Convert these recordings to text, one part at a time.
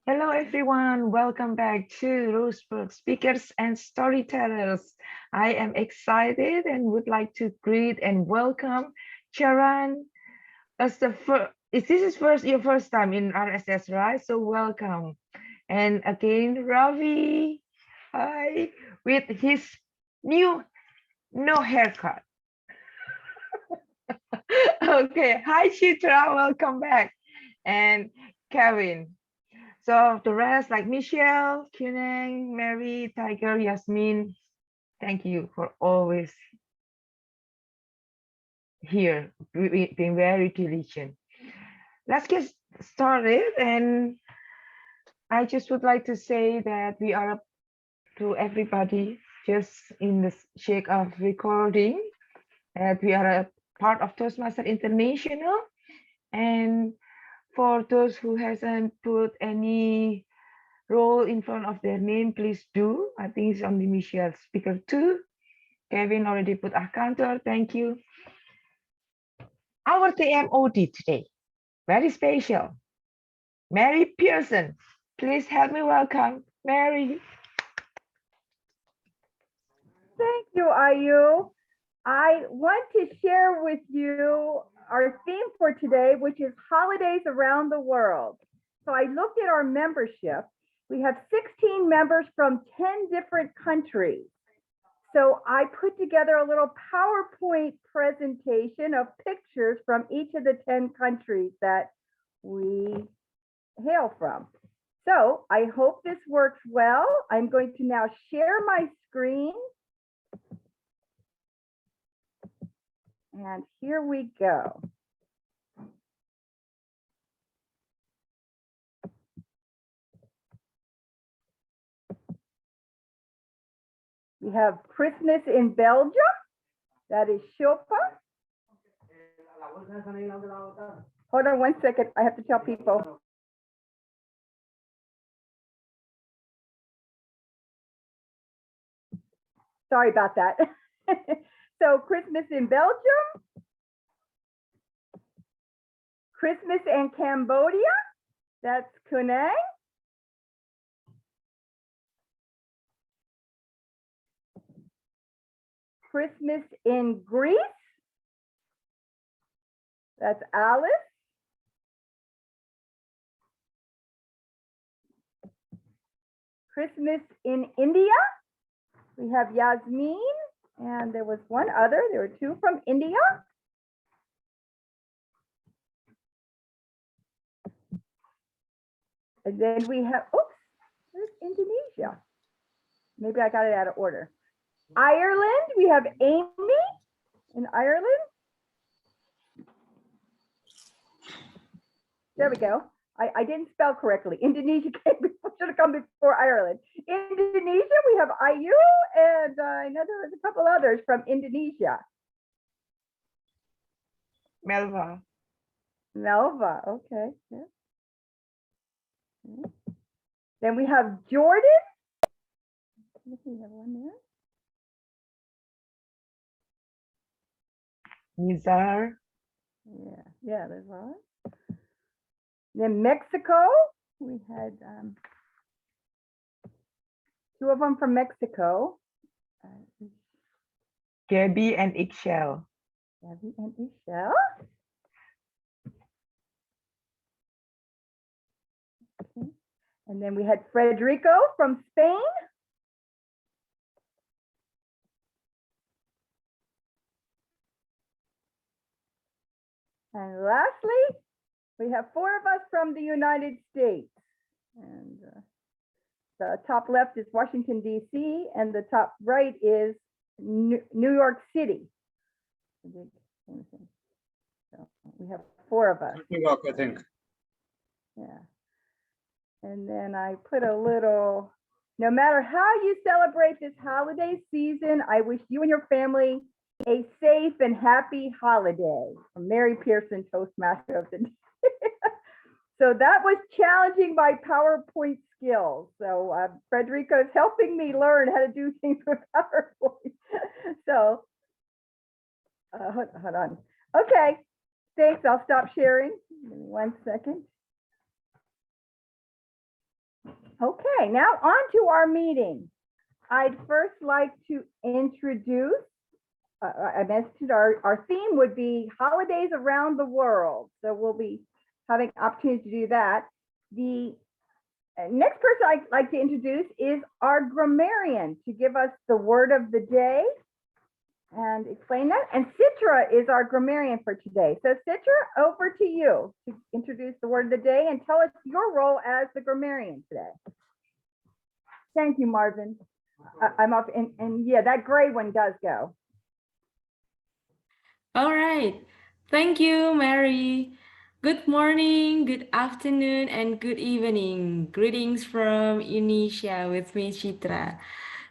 Hello, everyone. Welcome back to Roseburg Speakers and Storytellers. I am excited and would like to greet and welcome Charan as the first. This is first your first time in RSS, right? So welcome. And again, Ravi, hi, with his new no haircut. Okay, hi Chitra, welcome back. And Kevin. So the rest, like Michelle, Kuneng, Mary, Tiger, Yasmin, thank you for always here, being very diligent. Let's get started. And I just would like to say that we are up to everybody just in the shake of recording, that we are a part of Toastmaster International. And for those who hasn't put any role in front of their name, please do. I think it's only Michelle speaker too. Kevin already put Arkantor, thank you. Our TMOD today, very special. Mary Pearson, please help me welcome Mary. Thank you, Ayu. I want to share with you our theme for today, which is holidays around the world. So I looked at our membership. We have 16 members from 10 different countries. So I put together a little PowerPoint presentation of pictures from each of the 10 countries that we hail from. So I hope this works well. I'm going to now share my screen. And here we go. We have Christmas in Belgium. That is Shilpa. Hold on one second. I have to tell people. Sorry about that. So Christmas in Belgium. Christmas in Cambodia. That's Kunang. Christmas in Greece. That's Alice. Christmas in India. We have Yasmin, and there was one other. There were two from India. And then we have, oops, there's Indonesia. Maybe I got it out of order. Ireland, we have Amy in Ireland. There we go. I didn't spell correctly. Indonesia should have come before Ireland. Indonesia, we have Ayu, and I know there was a couple others from Indonesia. Melva. Melva, okay. Yeah. Then we have Jordan. We have one there. Nizar. Yeah, there's one. Then Mexico, we had two of them from Mexico. Gabby and Ixchel. Gabby and Ixchel. Okay. And then we had Frederico from Spain. And lastly, we have four of us from the United States. And the top left is Washington, D.C., and the top right is New York City. So we have four of us. New York, I think. Yeah. And then I put a little, no matter how you celebrate this holiday season, I wish you and your family a safe and happy holiday. From Mary Pearson, Toastmaster of the day. So that was challenging my PowerPoint skills. So Frederica is helping me learn how to do things with PowerPoint. So hold on. Okay, thanks. I'll stop sharing. Give me 1 second. Okay, now on to our meeting. I'd first like to introduce, I mentioned our theme would be holidays around the world. So we'll be having opportunity to do that. The next person I'd like to introduce is our grammarian to give us the word of the day and explain that. And Citra is our grammarian for today. So Citra, over to you to introduce the word of the day and tell us your role as the grammarian today. Thank you, Marvin. I'm up, and yeah, that gray one does go. All right. Thank you, Mary. Good morning, good afternoon, and good evening. Greetings from Indonesia with me, Chitra.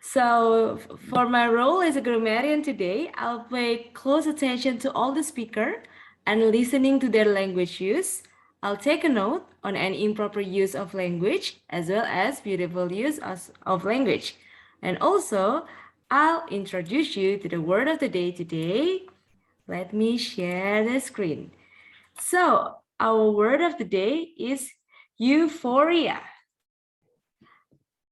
So, for my role as a grammarian today, I'll pay close attention to all the speaker and listening to their language use. I'll take a note on any improper use of language as well as beautiful use of language. And also, I'll introduce you to the word of the day today. Let me share the screen. So, our word of the day is euphoria,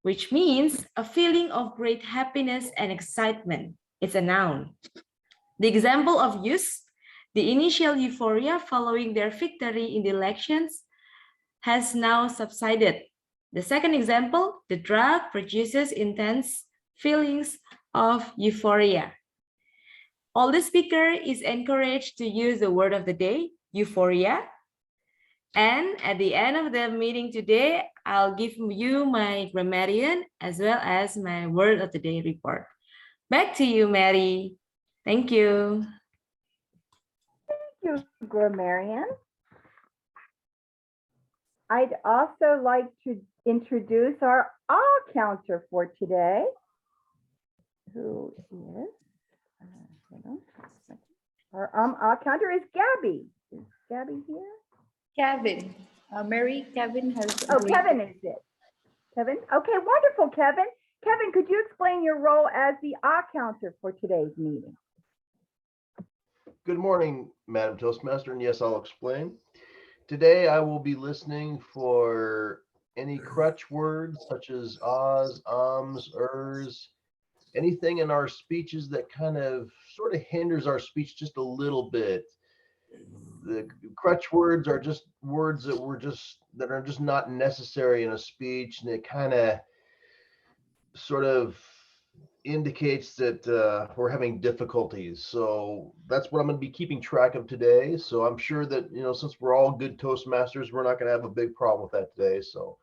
which means a feeling of great happiness and excitement. It's a noun. The example of use, the initial euphoria following their victory in the elections has now subsided. The second example, the drug produces intense feelings of euphoria. All the speaker is encouraged to use the word of the day, euphoria. And at the end of the meeting today, I'll give you my grammarian as well as my word of the day report. Back to you, Mary. Thank you. Thank you, grammarian. I'd also like to introduce our counter for today, who is, our counter is Gabby. Is Gabby here? Kevin. Mary, Kevin has. Oh, Kevin is it. Kevin? Okay, wonderful, Kevin. Kevin, could you explain your role as the counter for today's meeting? Good morning, Madam Toastmaster, and yes, I'll explain. Today, I will be listening for any crutch words such as ahs, ums, ers, anything in our speeches that kind of sort of hinders our speech just a little bit. The crutch words are just words that are just not necessary in a speech, and it kind of sort of indicates that we're having difficulties. So that's what I'm going to be keeping track of today. So I'm sure that, since we're all good Toastmasters, we're not going to have a big problem with that today. So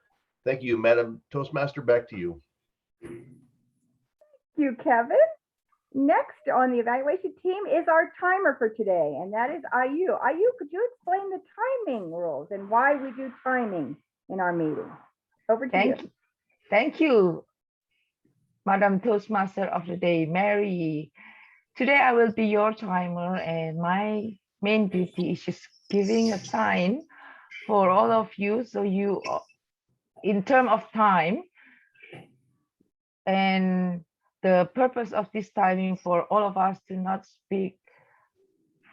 thank you, Madam Toastmaster. Back to you. Thank you, Kevin. Next on the evaluation team is our timer for today, and that is IU. IU, could you explain the timing rules and why we do timing in our meeting? Over to you. Thank you, Madam Toastmaster of the day, Mary. Today I will be your timer, and my main duty is just giving a sign for all of you. So you, in terms of time, and the purpose of this timing for all of us to not speak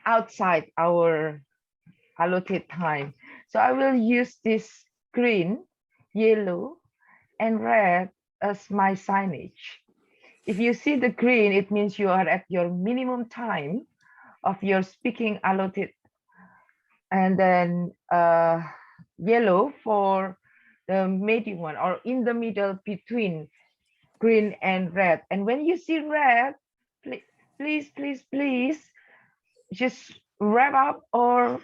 outside our allotted time. So I will use this green, yellow, and red as my signage. If you see the green, it means you are at your minimum time of your speaking allotted. And then yellow for the medium one, or in the middle between green and red. And when you see red, please just wrap up or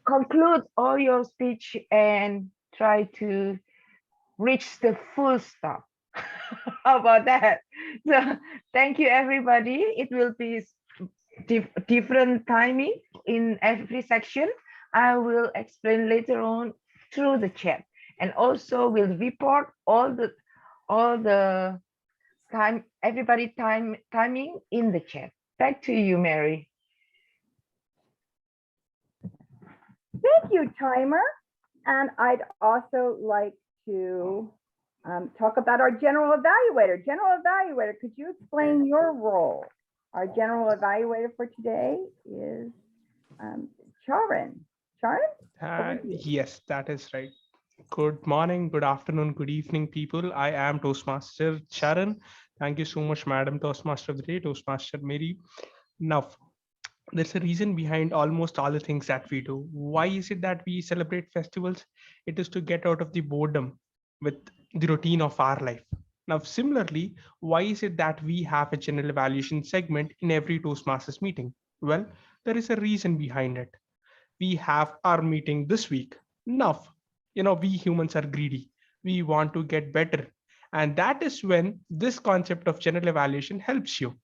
conclude all your speech and try to reach the full stop. How about that? So thank you, everybody. It will be different timing in every section. I will explain later on through the chat, and also will report all the time, everybody timing in the chat. Back to you, Mary. Thank you, timer. And I'd also like to talk about our general evaluator. General evaluator, could you explain your role? Our general evaluator for today is Charan. Charan? Yes, that is right. Good morning, good afternoon, good evening, people. I am Toastmaster Charan. Thank you so much, Madam Toastmaster of the Day, Toastmaster Mary. Now, there's a reason behind almost all the things that we do. Why is it that we celebrate festivals? It is to get out of the boredom with the routine of our life. Now, similarly, why is it that we have a general evaluation segment in every Toastmasters meeting? Well, there is a reason behind it. We have our meeting this week. Now, we humans are greedy. We want to get better. And that is when this concept of general evaluation helps you.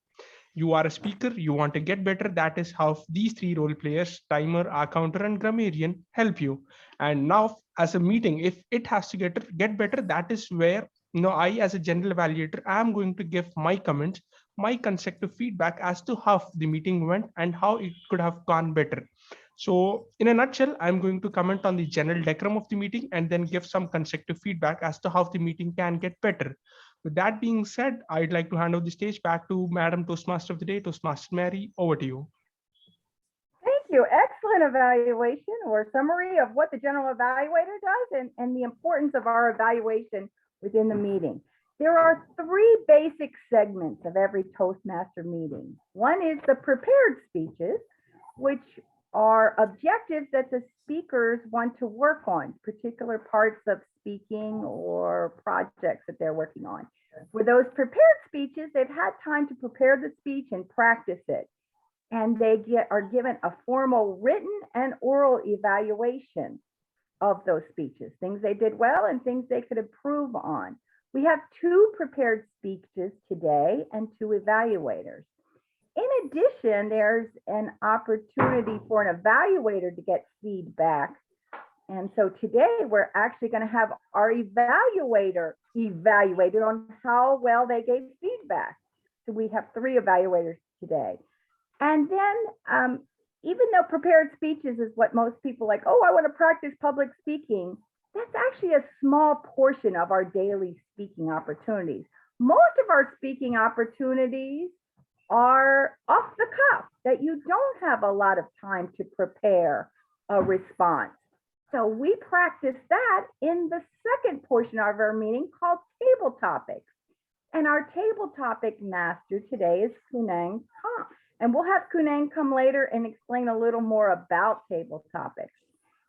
You are a speaker, you want to get better. That is how these three role players, timer, accounter, and grammarian, help you. And now, as a meeting, if it has to get better, that is where I, as a general evaluator, am going to give my comments, my constructive feedback as to how the meeting went and how it could have gone better. So, in a nutshell, I'm going to comment on the general decorum of the meeting and then give some constructive feedback as to how the meeting can get better. With that being said, I'd like to hand over the stage back to Madam Toastmaster of the Day, Toastmaster Mary. Over to you. Thank you. Excellent evaluation or summary of what the general evaluator does and the importance of our evaluation within the meeting. There are three basic segments of every Toastmaster meeting. One is the prepared speeches, which are objectives that the speakers want to work on, particular parts of speaking or projects that they're working on. For those prepared speeches, they've had time to prepare the speech and practice it. And they are given a formal written and oral evaluation of those speeches, things they did well and things they could improve on. We have 2 prepared speeches today and 2 evaluators. In addition, there's an opportunity for an evaluator to get feedback. And so today we're actually going to have our evaluator evaluated on how well they gave feedback. So we have 3 evaluators today. And then even though prepared speeches is what most people like, oh, I want to practice public speaking, that's actually a small portion of our daily speaking opportunities. Most of our speaking opportunities are off the cuff, that you don't have a lot of time to prepare a response. So we practice that in the second portion of our meeting called table topics. And our table topic master today is Kunang Kong. And we'll have Kunang come later and explain a little more about table topics.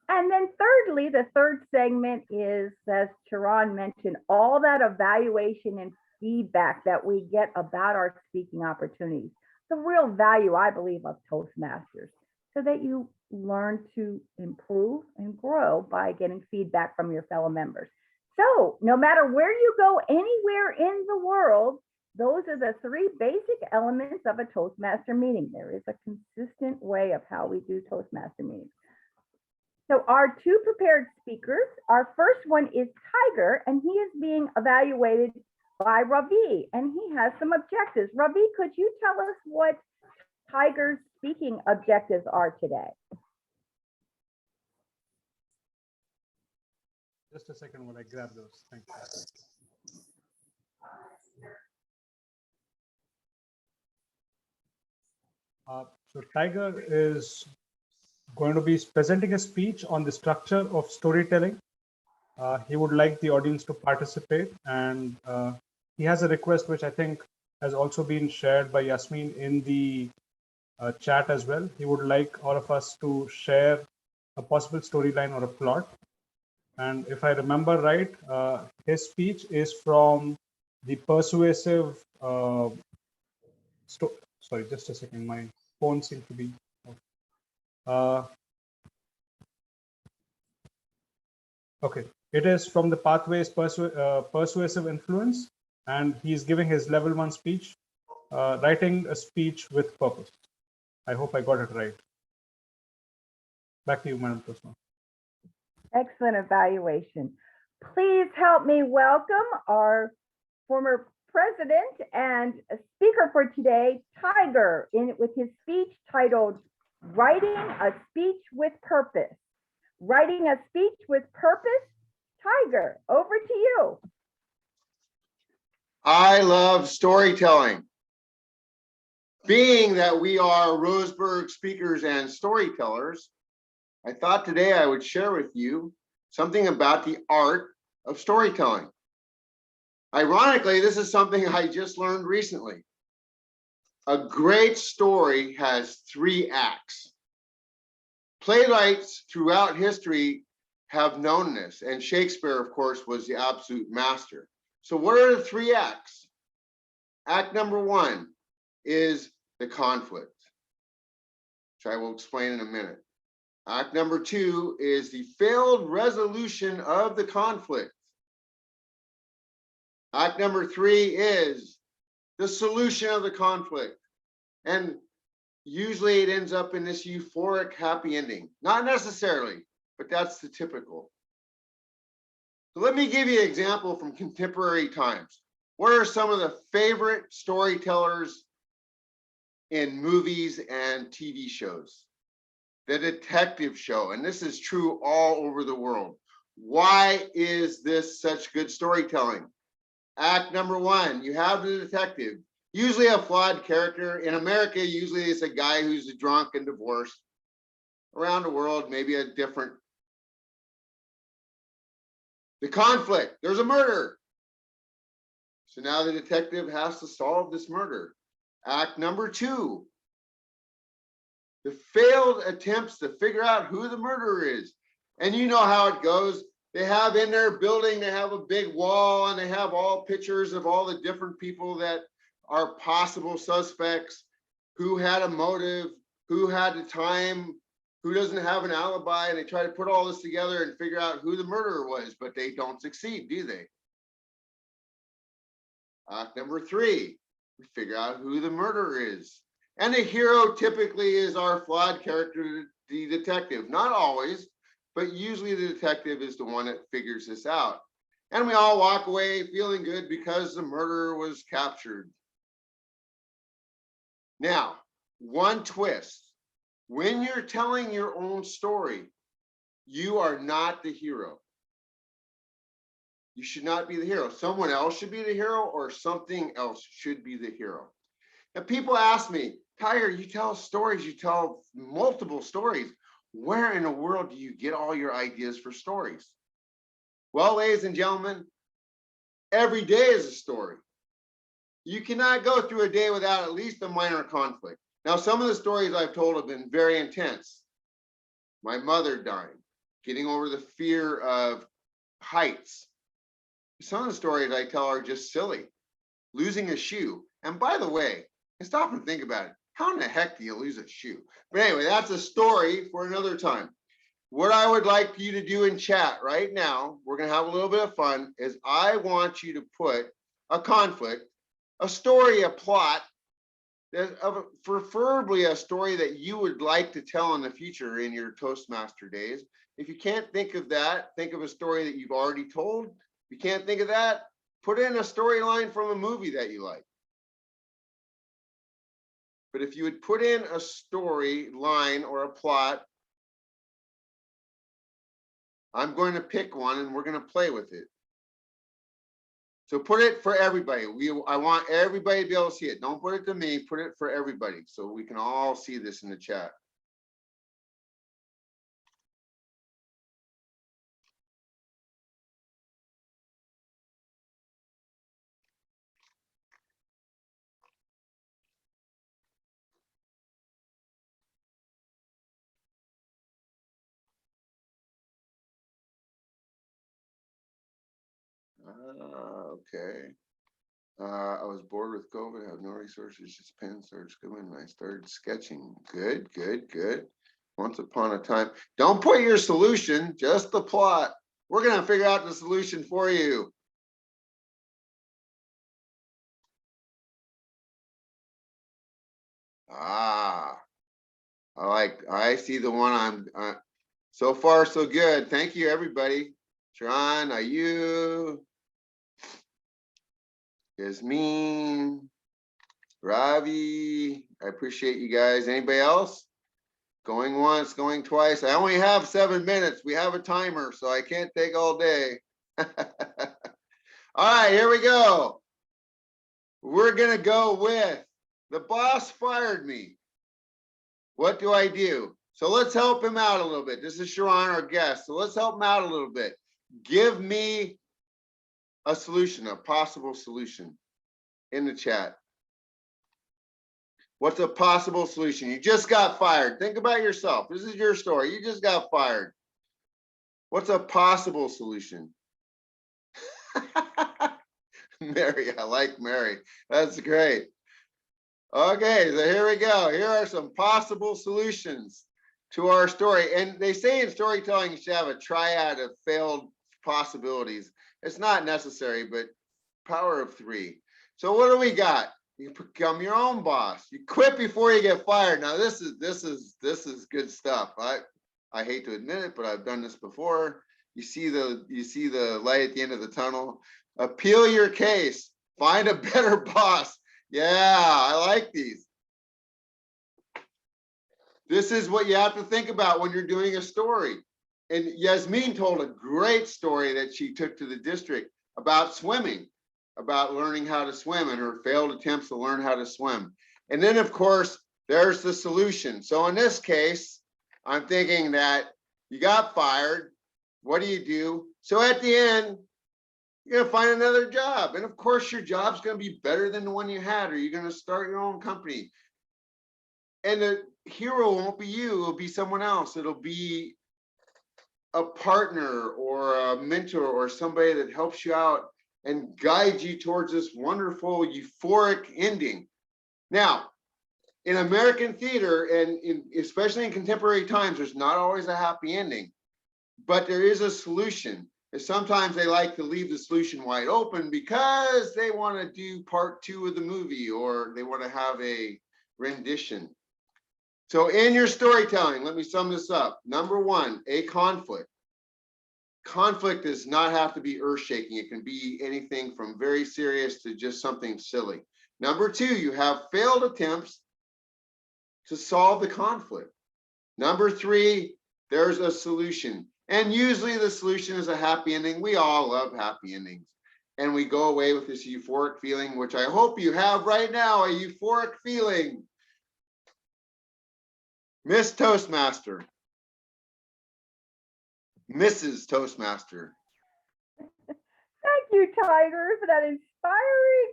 And then thirdly, the third segment is, as Charan mentioned, all that evaluation and feedback that we get about our speaking opportunities. The real value, I believe, of Toastmasters, so that you learn to improve and grow by getting feedback from your fellow members. So no matter where you go, anywhere in the world, those are the 3 basic elements of a Toastmaster meeting. There is a consistent way of how we do Toastmaster meetings. So our 2 prepared speakers, our first one is Tiger, and he is being evaluated by Ravi, and he has some objectives. Ravi, could you tell us what Tiger's speaking objectives are today? Just a second while I grab those. Thank you. So Tiger is going to be presenting a speech on the structure of storytelling. He would like the audience to participate, and he has a request which I think has also been shared by Yasmin in the chat as well. He would like all of us to share a possible storyline or a plot. And if I remember right, his speech is from the persuasive, sorry, just a second, my phone seems to be okay. It is from the Pathways Persuasive Influence, and he's giving his level 1 speech, writing a speech with purpose. I hope I got it right. Back to you, Madam Toastmaster. Excellent evaluation. Please help me welcome our former president and speaker for today, Tiger, with his speech titled Writing a Speech with Purpose. Writing a speech with purpose. Tiger, over to you. I love storytelling. Being that we are Roseburg speakers and storytellers, I thought today I would share with you something about the art of storytelling. Ironically, this is something I just learned recently. A great story has 3 acts. Playwrights throughout history have known this, and Shakespeare, of course, was the absolute master. So what are the 3 acts? Act number 1 is the conflict, which I will explain in a minute. Act number 2 is the failed resolution of the conflict. Act number 3 is the solution of the conflict. And usually it ends up in this euphoric happy ending. Not necessarily, but that's the typical. So let me give you an example from contemporary times. What are some of the favorite storytellers in movies and TV shows? The detective show, and this is true all over the world. Why is this such good storytelling? Act number 1, you have the detective, usually a flawed character. In America, usually it's a guy who's a drunk and divorced. Around the world, maybe a different. The conflict, there's a murder. So now the detective has to solve this murder. Act number 2, the failed attempts to figure out who the murderer is. And you know how it goes. They have in their building, they have a big wall, and they have all pictures of all the different people that are possible suspects, who had a motive, who had the time, who doesn't have an alibi, and they try to put all this together and figure out who the murderer was, but they don't succeed, do they? Act number 3, we figure out who the murderer is. And the hero typically is our flawed character, the detective. Not always, but usually the detective is the one that figures this out. And we all walk away feeling good because the murderer was captured. Now, one twist. When you're telling your own story, you are not the hero. You should not be the hero. Someone else should be the hero, or something else should be the hero. And people ask me, Tiger, you tell stories, you tell multiple stories. Where in the world do you get all your ideas for stories? Well, ladies and gentlemen, every day is a story. You cannot go through a day without at least a minor conflict. Now, some of the stories I've told have been very intense. My mother dying, getting over the fear of heights. Some of the stories I tell are just silly. Losing a shoe. And by the way, stop and think about it. How in the heck do you lose a shoe? But anyway, that's a story for another time. What I would like you to do in chat right now, we're going to have a little bit of fun, is I want you to put a conflict, a story, a plot, preferably a story that you would like to tell in the future in your Toastmaster days. If you can't think of that, think of a story that you've already told. If you can't think of that, put in a storyline from a movie that you like. But if you would put in a storyline or a plot, I'm going to pick one and we're going to play with it. So put it for everybody. I want everybody to be able to see it. Don't put it to me, put it for everybody so we can all see this in the chat. Okay. I was bored with COVID, I have no resources, just pen, started scribbling, and I started sketching. Good, good, good. Once upon a time. Don't put your solution, just the plot. We're going to figure out the solution for you. I see the one so far so good. Thank you, everybody. Sharon, Ayu, Yasmin, Ravi. I appreciate you guys. Anybody else? Going once, going twice. I only have 7 minutes. We have a timer, so I can't take all day. All right, here we go. We're going to go with the boss fired me. What do I do? So let's help him out a little bit. This is Sharon, our guest. So let's help him out a little bit. Give me a solution, a possible solution in the chat. What's a possible solution? You just got fired. Think about yourself. This is your story. You just got fired. What's a possible solution? Mary, I like Mary. That's great. Okay, so here we go. Here are some possible solutions to our story. And they say in storytelling, you should have a triad of failed possibilities. It's not necessary, but power of three. So what do we got? You become your own boss. You quit before you get fired. Now this is good stuff. I hate to admit it, but I've done this before. You see the light at the end of the tunnel. Appeal your case. Find a better boss. Yeah, I like these. This is what you have to think about when you're doing a story. And Yasmin told a great story that she took to the district about swimming, about learning how to swim and her failed attempts to learn how to swim. And then, of course, there's the solution. So in this case, I'm thinking that you got fired. What do you do? So at the end, you're going to find another job. And of course, your job's going to be better than the one you had, or you're going to start your own company. And the hero won't be you, it'll be someone else. It'll be a partner or a mentor or somebody that helps you out and guides you towards this wonderful, euphoric ending. Now, in American theater, and especially in contemporary times, there's not always a happy ending, but there is a solution. And sometimes they like to leave the solution wide open because they want to do part 2 of the movie, or they want to have a rendition. So in your storytelling, let me sum this up. Number 1, a conflict. Conflict does not have to be earth-shaking. It can be anything from very serious to just something silly. Number 2, you have failed attempts to solve the conflict. Number 3, there's a solution. And usually the solution is a happy ending. We all love happy endings. And we go away with this euphoric feeling, which I hope you have right now, a euphoric feeling. Miss Toastmaster. Mrs. Toastmaster. Thank you, Tiger, for that inspiring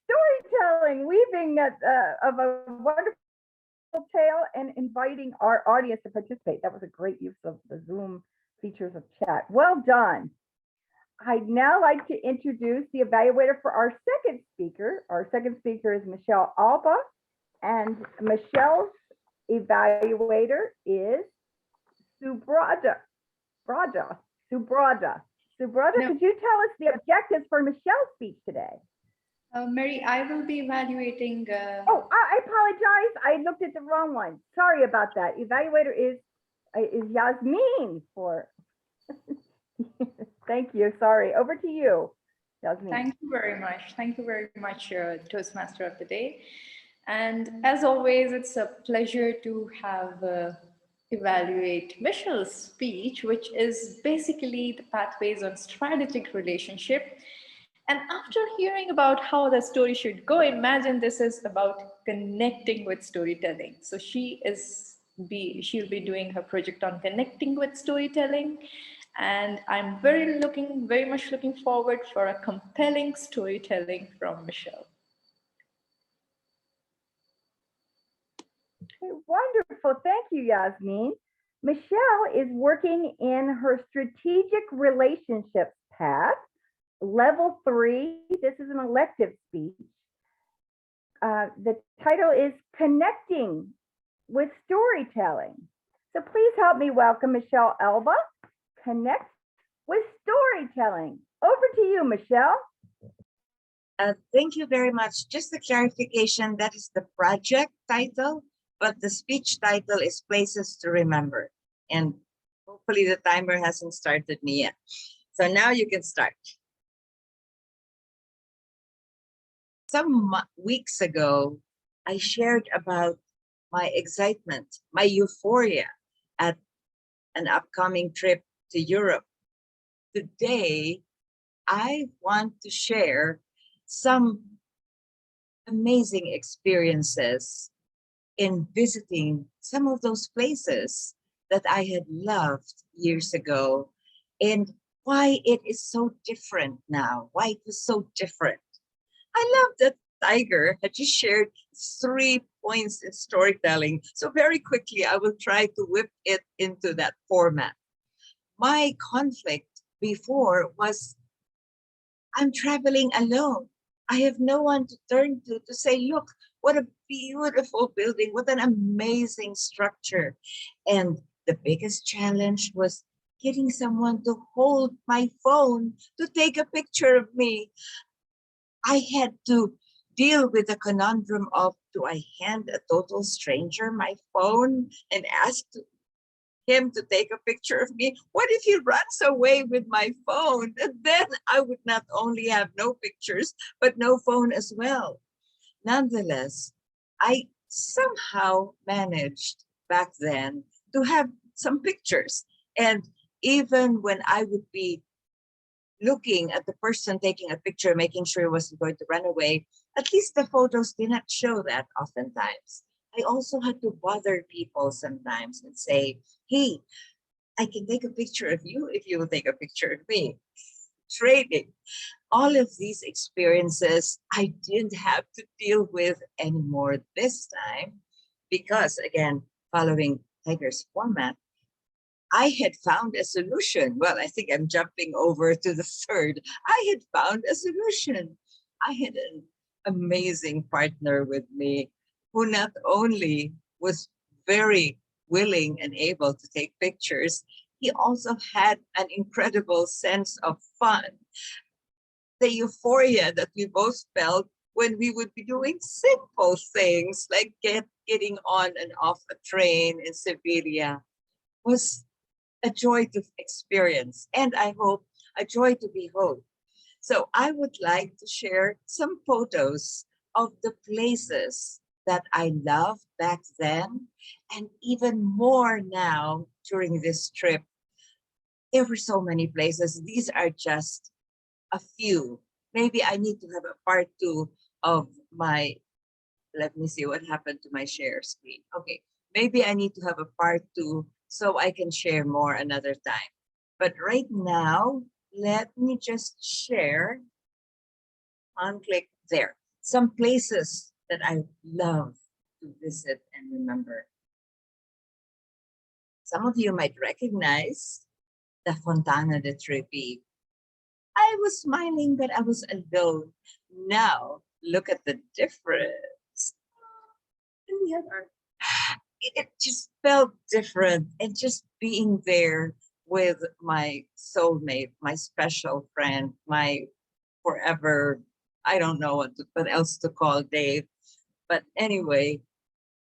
storytelling, weaving of a wonderful tale and inviting our audience to participate. That was a great use of the Zoom features of chat. Well done. I'd now like to introduce the evaluator for our second speaker. Our second speaker is Michelle Alba, and Michelle's evaluator is Subrata. Subrata, No. could you tell us the objectives for Michelle's speech today? Mary, I will be evaluating. Oh, I apologize. I looked at the wrong one. Sorry about that. Evaluator is Yasmin for. Thank you. Sorry. Over to you, Yasmin. Thank you very much. Thank you very much, Toastmaster of the Day. And as always, it's a pleasure to have evaluate Michelle's speech, which is basically the pathways on strategic relationship. And after hearing about how the story should go, imagine this is about connecting with storytelling. So she'll be doing her project on connecting with storytelling. And I'm very much looking forward for a compelling storytelling from Michelle. Wonderful. Thank you, Yasmin. Michelle is working in her strategic relationships path, level 3. This is an elective speech. The title is Connecting with Storytelling. So please help me welcome Michelle Alba, Connect with Storytelling. Over to you, Michelle. Thank you very much. Just a clarification, that is the project title, but the speech title is Places to Remember. And hopefully the timer hasn't started me yet. So now you can start. Some weeks ago, I shared about my excitement, my euphoria at an upcoming trip to Europe. Today, I want to share some amazing experiences in visiting some of those places that I had loved years ago, and why it is so different now, why it was so different. I love that Tiger had just shared 3 points in storytelling. So very quickly, I will try to whip it into that format. My conflict before was I'm traveling alone. I have no one to turn to say, look, what a beautiful building, what an amazing structure. And the biggest challenge was getting someone to hold my phone to take a picture of me. I had to deal with the conundrum of, do I hand a total stranger my phone and ask him to take a picture of me? What if he runs away with my phone? And then I would not only have no pictures, but no phone as well. Nonetheless, I somehow managed back then to have some pictures. And even when I would be looking at the person taking a picture, making sure he wasn't going to run away, at least the photos did not show that oftentimes. I also had to bother people sometimes and say, hey, I can take a picture of you if you will take a picture of me. Trading. All of these experiences I didn't have to deal with anymore this time because, again, following Tiger's format, I had found a solution. Well, I think I'm jumping over to the third. I had found a solution. I had an amazing partner with me who not only was very willing and able to take pictures, he also had an incredible sense of fun. The euphoria that we both felt when we would be doing simple things like getting on and off a train in Sevilla was a joy to experience, and I hope a joy to behold. So I would like to share some photos of the places that I loved back then, and even more now during this trip. There were so many places. These are just a few. Maybe I need to have a part 2 of my, let me see what happened to my share screen. Okay, maybe I need to have a part 2 so I can share more another time. But right now, let me just share, click there, some places that I love to visit and remember. Some of you might recognize the Fontana de Trevi. I was smiling, but I was alone. Now, look at the difference. And the other, it just felt different. And just being there with my soulmate, my special friend, my forever, I don't know what else to call Dave. But anyway,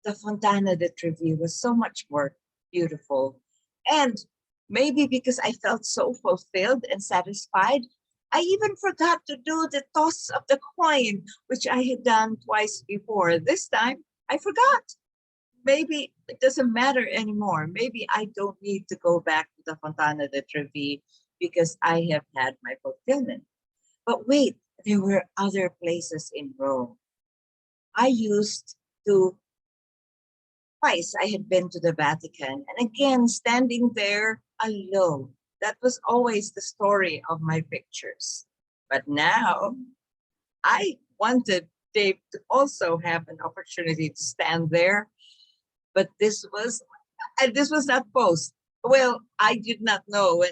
the Fontana de Trevi was so much more beautiful. And maybe because I felt so fulfilled and satisfied, I even forgot to do the toss of the coin, which I had done twice before. This time, I forgot. Maybe it doesn't matter anymore. Maybe I don't need to go back to the Fontana de Trevi because I have had my fulfillment. But wait, there were other places in Rome. I used to, twice I had been to the Vatican, and again, standing there alone. That was always the story of my pictures. But now, I wanted Dave to also have an opportunity to stand there. But this was not post. Well, I did not know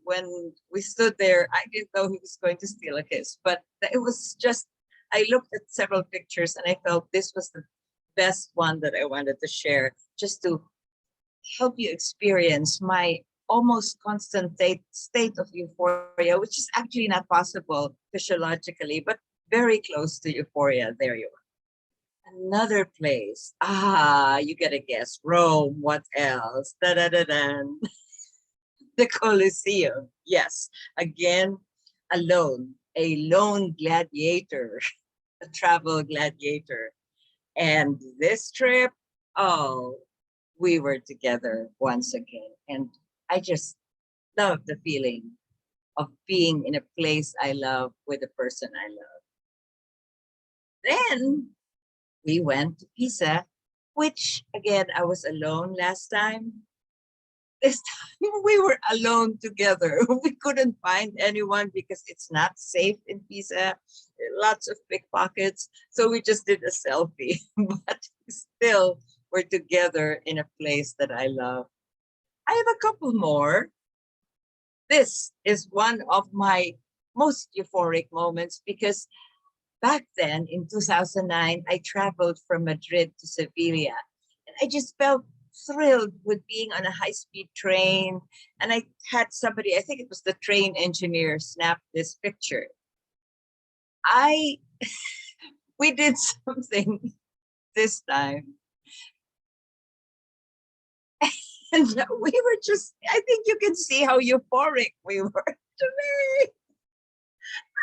when we stood there, I didn't know he was going to steal a kiss. But it was just, I looked at several pictures and I felt this was the best one that I wanted to share, just to help you experience my almost constant state of euphoria, which is actually not possible physiologically, but very close to euphoria. There you are. Another place. You gotta guess. Rome. What else? Da-da-da-da. The Colosseum. Yes. Again, alone. A lone gladiator. A travel gladiator. And this trip, oh, we were together once again. And I just love the feeling of being in a place I love with a person I love. Then we went to Pisa, which again, I was alone last time. This time we were alone together. We couldn't find anyone because it's not safe in Pisa. Lots of pickpockets. So we just did a selfie, but still we're together in a place that I love. I have a couple more. This is one of my most euphoric moments because back then in 2009, I traveled from Madrid to Sevilla and I just felt thrilled with being on a high-speed train. And I had somebody, I think it was the train engineer, snap this picture. We did something this time. And we were just, I think you can see how euphoric we were.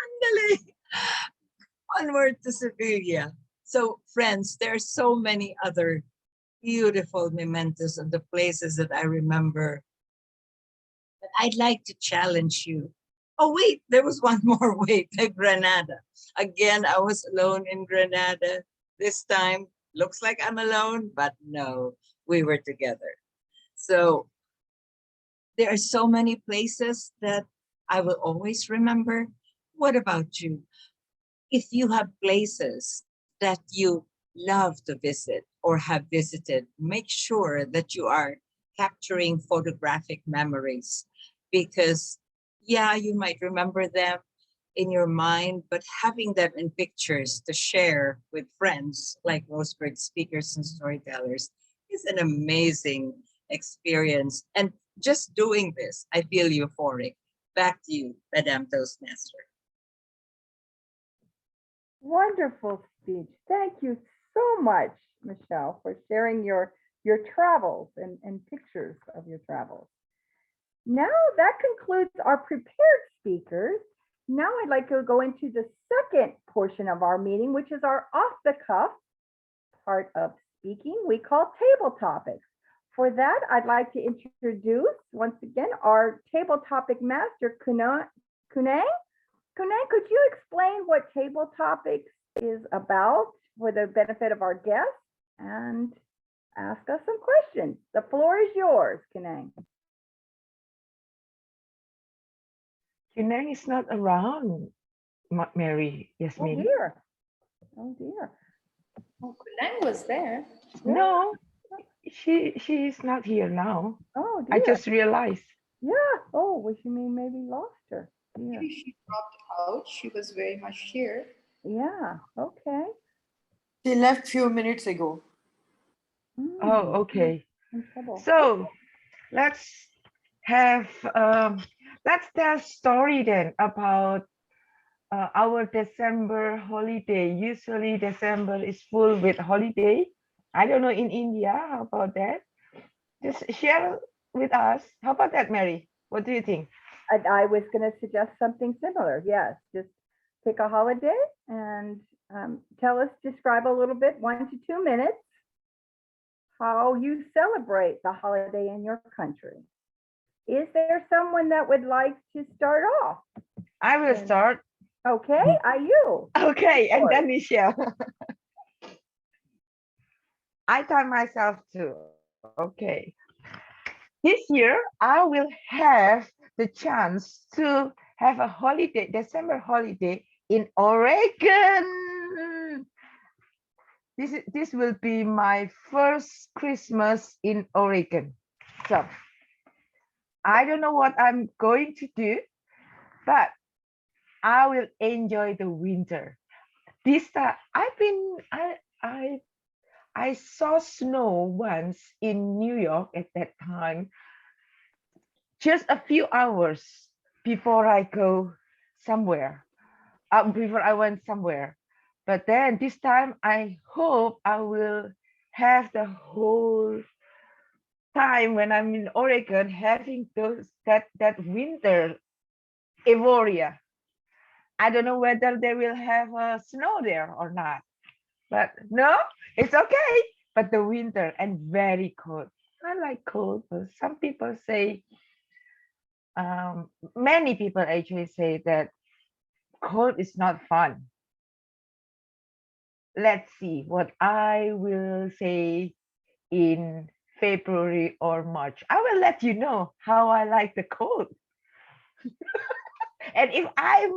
Andale. Onward to Sevilla. So friends, there are so many other beautiful mementos of the places that I remember. But I'd like to challenge you. Oh wait, there was one more. Wait, Granada. Again, I was alone in Granada. This time, looks like I'm alone, but no, we were together. So there are so many places that I will always remember. What about you? If you have places that you love to visit or have visited, make sure that you are capturing photographic memories because, yeah, you might remember them in your mind, but having them in pictures to share with friends like Roseburg speakers and storytellers is an amazing experience. And just doing this, I feel euphoric. Back to you, Madame Toastmaster. Wonderful speech. Thank you so much, Michelle, for sharing your travels and pictures of your travels. Now that concludes our prepared speakers. Now I'd like to go into the second portion of our meeting, which is our off-the-cuff part of speaking we call table topics. For that, I'd like to introduce once again our table topic master, Kunang. Kunang, could you explain what table topics is about for the benefit of our guests and ask us some questions? The floor is yours, Kunang. Kunang is not around, Mary. Oh Yasmin. dear. Oh dear. Oh, Kunang was there. No, she is not here now. Oh dear. I just realized. Yeah. Oh, well, she maybe lost her. Yeah. Maybe she dropped out. She was very much here. Yeah. Okay. She left few minutes ago. Oh, okay. In trouble. So let's tell story then about our December holiday. Usually December is full with holiday. I don't know in India, how about that? Just share with us. How about that, Mary? What do you think? I was going to suggest something similar. Yes, just pick a holiday and describe a little bit, 1 to 2 minutes, how you celebrate the holiday in your country. Is there someone that would like to start off? I will start. Okay, are you? Okay, and then Michelle. I tell myself too. Okay. This year, I will have the chance to have a holiday, December holiday in Oregon. This will be my first Christmas in Oregon. So I don't know what I'm going to do, but I will enjoy the winter. This time I saw snow once in New York at that time, just a few hours before I go somewhere, before I went somewhere. But then this time I hope I will have the whole time when I'm in Oregon having that winter euphoria. I don't know whether they will have snow there or not, but no, it's okay. But the winter and very cold. I like cold, but some people say, many people actually say that cold is not fun. Let's see what I will say in February or March. I will let you know how I like the cold. And if I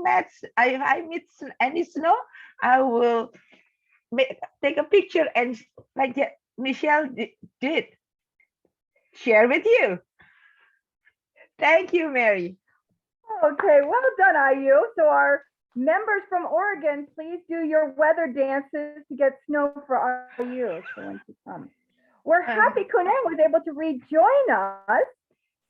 meet any snow, I will take a picture and like Michelle did share with you. Thank you, Mary. Okay, well done, IU. So our members from Oregon, please do your weather dances to get snow for IU. So when she comes. We're happy Kuneng was able to rejoin us.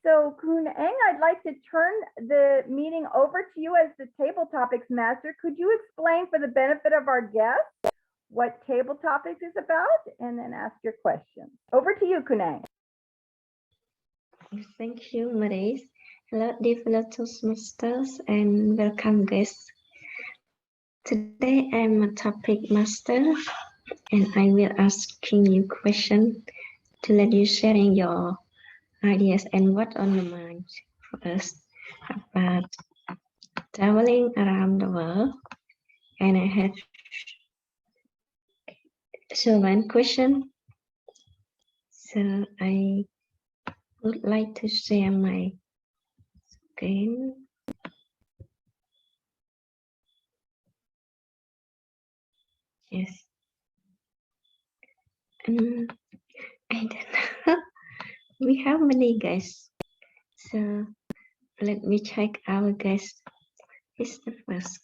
So Kuneng, I'd like to turn the meeting over to you as the table topics master. Could you explain for the benefit of our guests what table topics is about and then ask your questions? Over to you, Kuneng. Thank you, Maurice. Hello, dear fellow Toastmasters, and welcome guests. Today I'm a topic master, and I will asking you questions to let you sharing your ideas and what on your mind for us about traveling around the world. And I have so one question. So I would like to share my screen. Yes. I don't know. We have many guests. So let me check our guest. Is the first.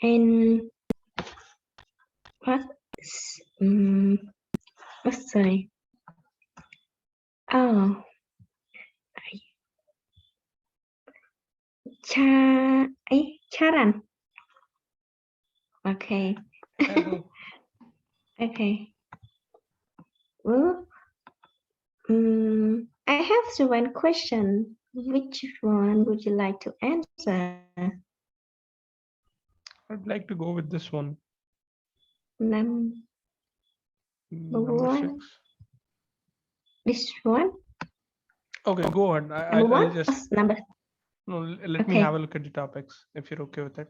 And what? Oh, sorry. Oh, Charan. Okay. Okay. Well, I have one question. Which one would you like to answer? I'd like to go with this one. Number Number one. 6. This one? Okay, go ahead. Number I'll one? just Number. no. Let me Okay. have a look at the topics if you're okay with it.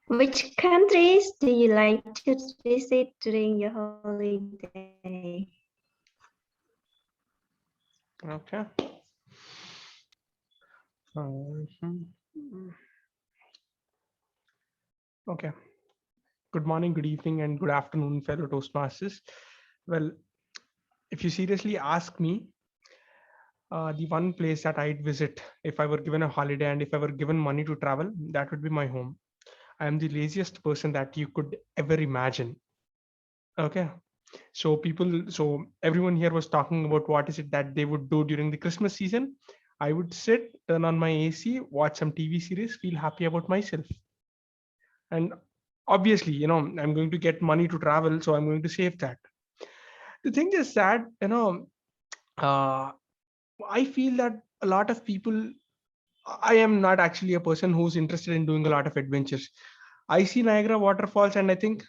Which countries do you like to visit during your holiday? Okay. Okay. Good morning, good evening, and good afternoon, fellow Toastmasters. Well, if you seriously ask me, the one place that I'd visit if I were given a holiday and if I were given money to travel, that would be my home. I am the laziest person that you could ever imagine. Okay. So everyone here was talking about what is it that they would do during the Christmas season. I would sit, turn on my AC, watch some TV series, feel happy about myself. And obviously, I'm going to get money to travel, so I'm going to save that. The thing is that, uh, I feel that a lot of people, I am not actually a person who's interested in doing a lot of adventures. I see Niagara waterfalls and I think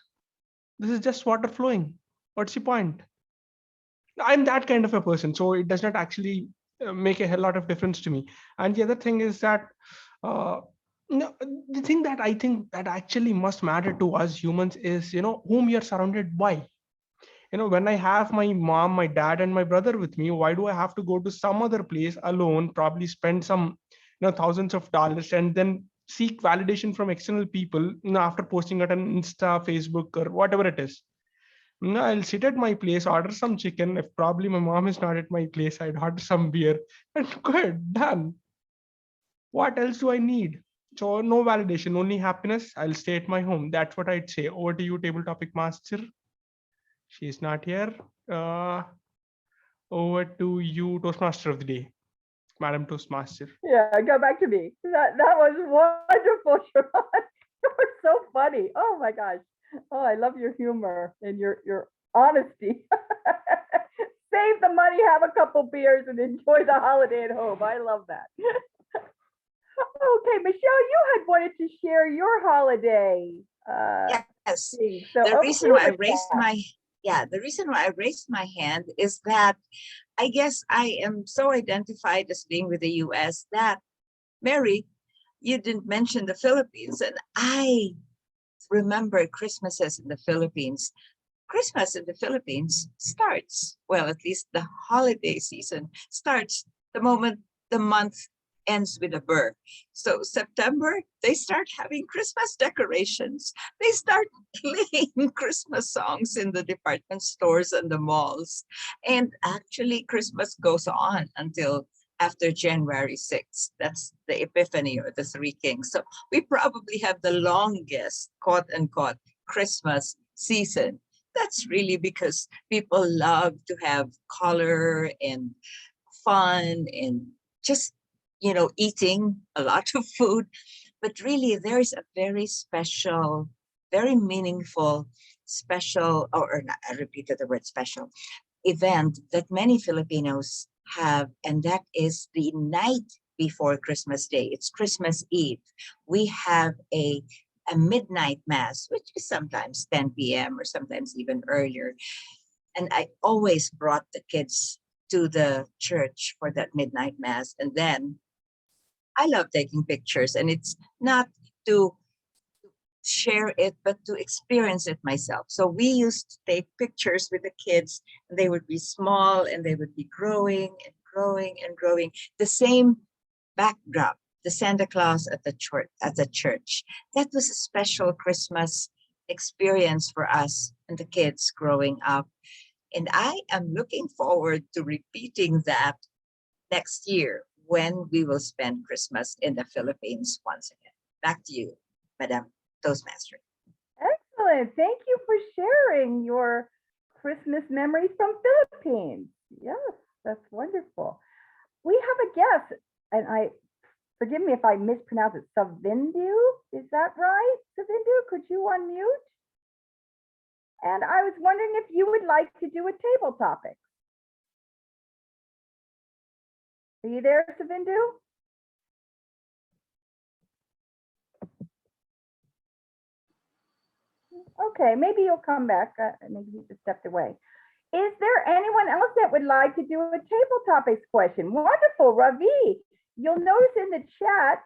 this is just water flowing. What's the point? I'm that kind of a person, so it does not actually make a hell lot of difference to me. And the other thing is that uh, no, the thing that I think that actually must matter to us humans is whom you're surrounded by. When I have my mom, my dad, and my brother with me, why do I have to go to some other place alone, probably spend some thousands of dollars, and then seek validation from external people after posting it on Insta, Facebook, or whatever it is? No, I'll sit at my place, order some chicken. If probably my mom is not at my place, I'd order some beer and good, done. What else do I need? So no validation, only happiness. I'll stay at my home. That's what I'd say. Over to you, table topic master. She's not here. Over to you, Toastmaster of the day, Madam Toastmaster. Yeah, go back to me. That was wonderful, Sharon. You were so funny. Oh my gosh. Oh, I love your humor and your honesty. Save the money, have a couple beers, and enjoy the holiday at home. I love that. Okay, Michelle, you had wanted to share your holiday. Yes. Thing. So The over reason to why I you, raised Michelle. the reason why I raised my hand is that I guess I am so identified as being with the US that Mary, you didn't mention the Philippines, and I remember Christmases in the Philippines. Christmas in the Philippines starts, well, at least the holiday season starts the moment the month ends with a birth. So September, they start having Christmas decorations. They start playing Christmas songs in the department stores and the malls. And actually, Christmas goes on until after January 6th. That's the Epiphany or the Three Kings. So we probably have the longest, quote unquote, Christmas season. That's really because people love to have color and fun and just, eating a lot of food. But really, there's a very special, very meaningful, special, or not, I repeated the word special, event that many Filipinos have, and that is the night before Christmas Day. It's Christmas Eve. We have a midnight mass, which is sometimes 10 p.m. or sometimes even earlier. And I always brought the kids to the church for that midnight mass. And then I love taking pictures, and it's not to share it, but to experience it myself. So we used to take pictures with the kids, and they would be small and they would be growing and growing and growing. The same backdrop, the Santa Claus at the church. That was a special Christmas experience for us and the kids growing up. And I am looking forward to repeating that next year when we will spend Christmas in the Philippines once again. Back to you, Madam Toastmaster. Excellent. Thank you for sharing your Christmas memories from Philippines. Yes, that's wonderful. We have a guest, and forgive me if I mispronounce it, Savindu, is that right? Savindu, could you unmute? And I was wondering if you would like to do a table topic. Are you there, Savindu? Okay, maybe you'll come back. Maybe he just stepped away. Is there anyone else that would like to do a table topics question? Wonderful, Ravi. You'll notice in the chat,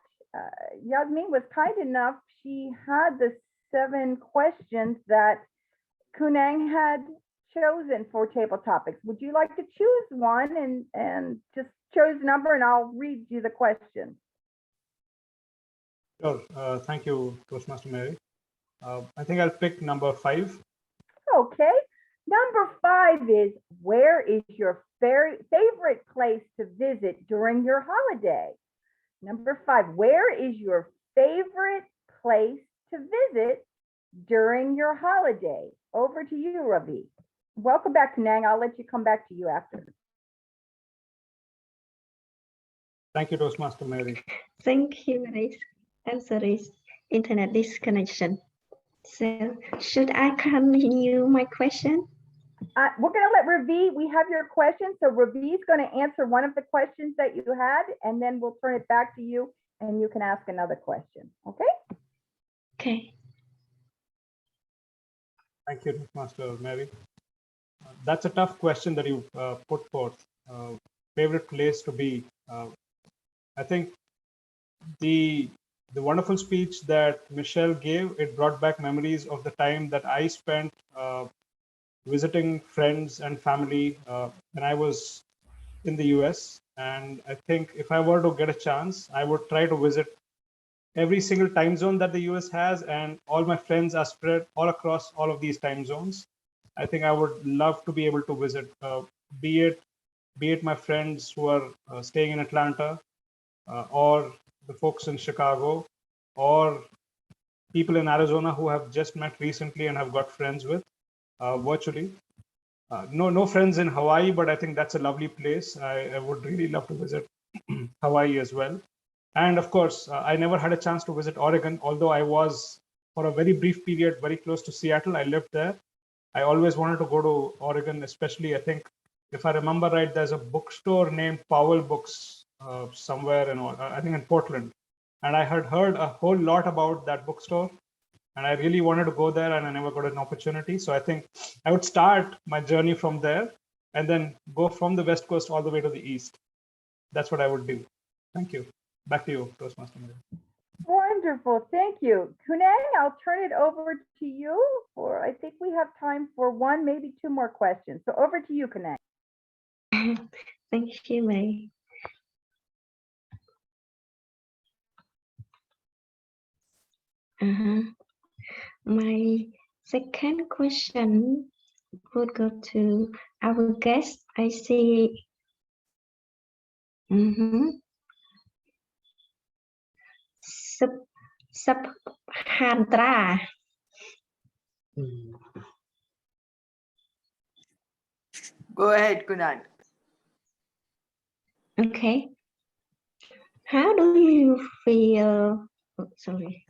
Yasmin was kind enough. She had the 7 questions that Kunang had chosen for table topics. Would you like to choose one and just choose a number, and I'll read you the question? Sure. Thank you, Toastmaster Mary. I think I'll pick number 5. Okay. Number 5 is, where is your favorite place to visit during your holiday? Number 5, where is your favorite place to visit during your holiday? Over to you, Ravi. Welcome back, Nang. I'll let you come back to you after. Thank you, Toastmaster Mary. Thank you, Grace. Answer is internet disconnection. So should I continue my question? We're going to let Ravi, we have your question. So Ravi is going to answer one of the questions that you had, and then we'll turn it back to you and you can ask another question. Okay? Okay. Thank you, Toastmaster Mary. That's a tough question that you put forth. Favorite place to be. I think the wonderful speech that Michelle gave, it brought back memories of the time that I spent visiting friends and family when I was in the US. And I think if I were to get a chance, I would try to visit every single time zone that the US has, and all my friends are spread all across all of these time zones. I think I would love to be able to visit, be it my friends who are staying in Atlanta, or the folks in Chicago, or people in Arizona who have just met recently and have got friends with virtually. No friends in Hawaii, but I think that's a lovely place. I would really love to visit Hawaii as well. And of course, I never had a chance to visit Oregon, although I was, for a very brief period, very close to Seattle. I lived there. I always wanted to go to Oregon, especially, I think, if I remember right, there's a bookstore named Powell Books somewhere I think in Portland. And I had heard a whole lot about that bookstore, and I really wanted to go there, and I never got an opportunity. So I think I would start my journey from there and then go from the West Coast all the way to the East. That's what I would do. Thank you. Back to you, Toastmaster Mary. Wonderful. Thank you. Kunang, I'll turn it over to you for, I think we have time for one, maybe two more questions. So over to you, Kunang. Thank you, May. My second question would go to our guest. I see. Subhandra. Go ahead, Kunal. Okay. How do you feel? Oh, sorry.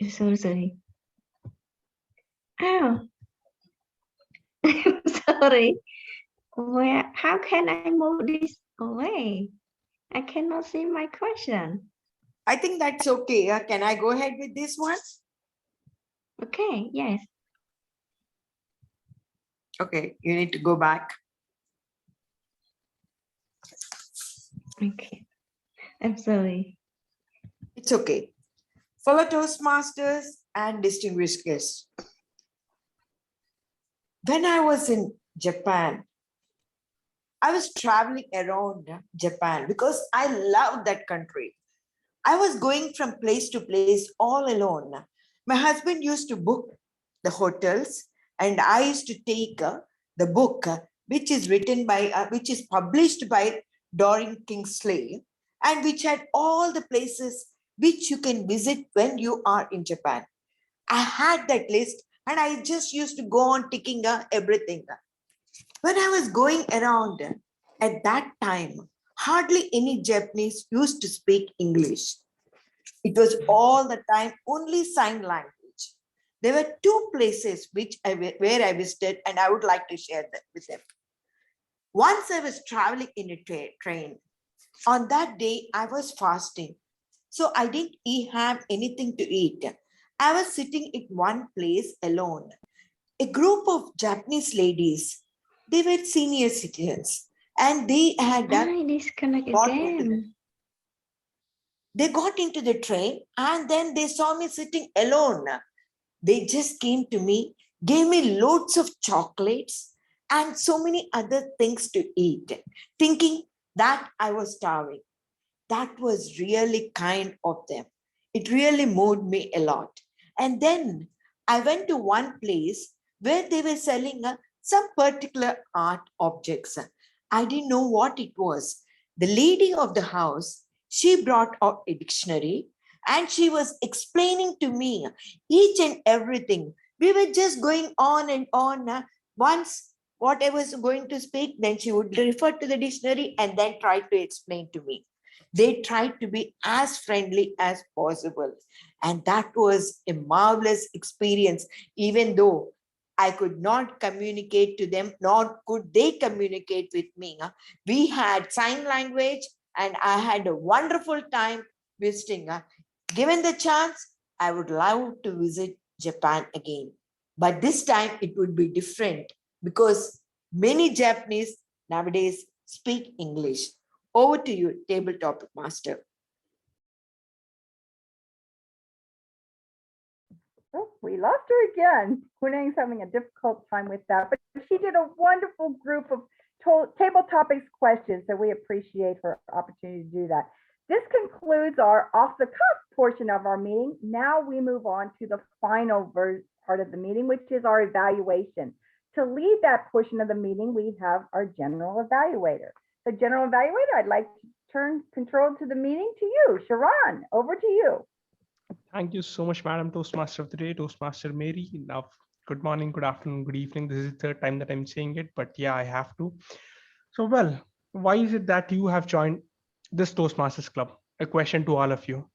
Sorry. Oh, sorry. Where? How can I move this away? I cannot see my question. I think that's okay. Can I go ahead with this one? Okay. Yes. Okay, you need to go back. Okay. I'm sorry. It's okay. Fellow Toastmasters and distinguished guests. When I was in Japan, I was traveling around Japan because I loved that country. I was going from place to place all alone. My husband used to book the hotels, and I used to take the book, which is written by, which is published by Doreen Kingsley, and which had all the places which you can visit when you are in Japan. I had that list, and I just used to go on ticking everything. When I was going around at that time, hardly any Japanese used to speak English. It was all the time only sign language. There were two places where I visited, and I would like to share that with them. Once I was traveling in a train. On that day, I was fasting. So I didn't have anything to eat. I was sitting in one place alone. A group of Japanese ladies, they were senior citizens, and they had I disconnect again. They got into the train, and then they saw me sitting alone. They just came to me, gave me loads of chocolates and so many other things to eat, thinking that I was starving. That was really kind of them. It really moved me a lot. And then I went to one place where they were selling some particular art objects. I didn't know what it was. The lady of the house, she brought out a dictionary and she was explaining to me each and everything. We were just going on and on. Once what I was going to speak, then she would refer to the dictionary and then try to explain to me. They tried to be as friendly as possible. And that was a marvelous experience, even though I could not communicate to them, nor could they communicate with me. We had sign language, and I had a wonderful time visiting. Given the chance, I would love to visit Japan again. But this time it would be different because many Japanese nowadays speak English. Over to you, table topic master. Oh, we lost her again. Kunang's having a difficult time with that, but she did a wonderful group of table topics questions, so we appreciate her opportunity to do that. This concludes our off the cuff portion of our meeting. Now we move on to the final part of the meeting, which is our evaluation. To lead that portion of the meeting, we have our general evaluator. The general evaluator, I'd like to turn control to the meeting to you. Sharon, over to you. Thank you so much, Madam Toastmaster of the Day, Toastmaster Mary. Now, good morning, good afternoon, good evening. This is the third time that I'm saying it, but yeah, I have to. So, well, why is it that you have joined this Toastmasters Club? A question to all of you.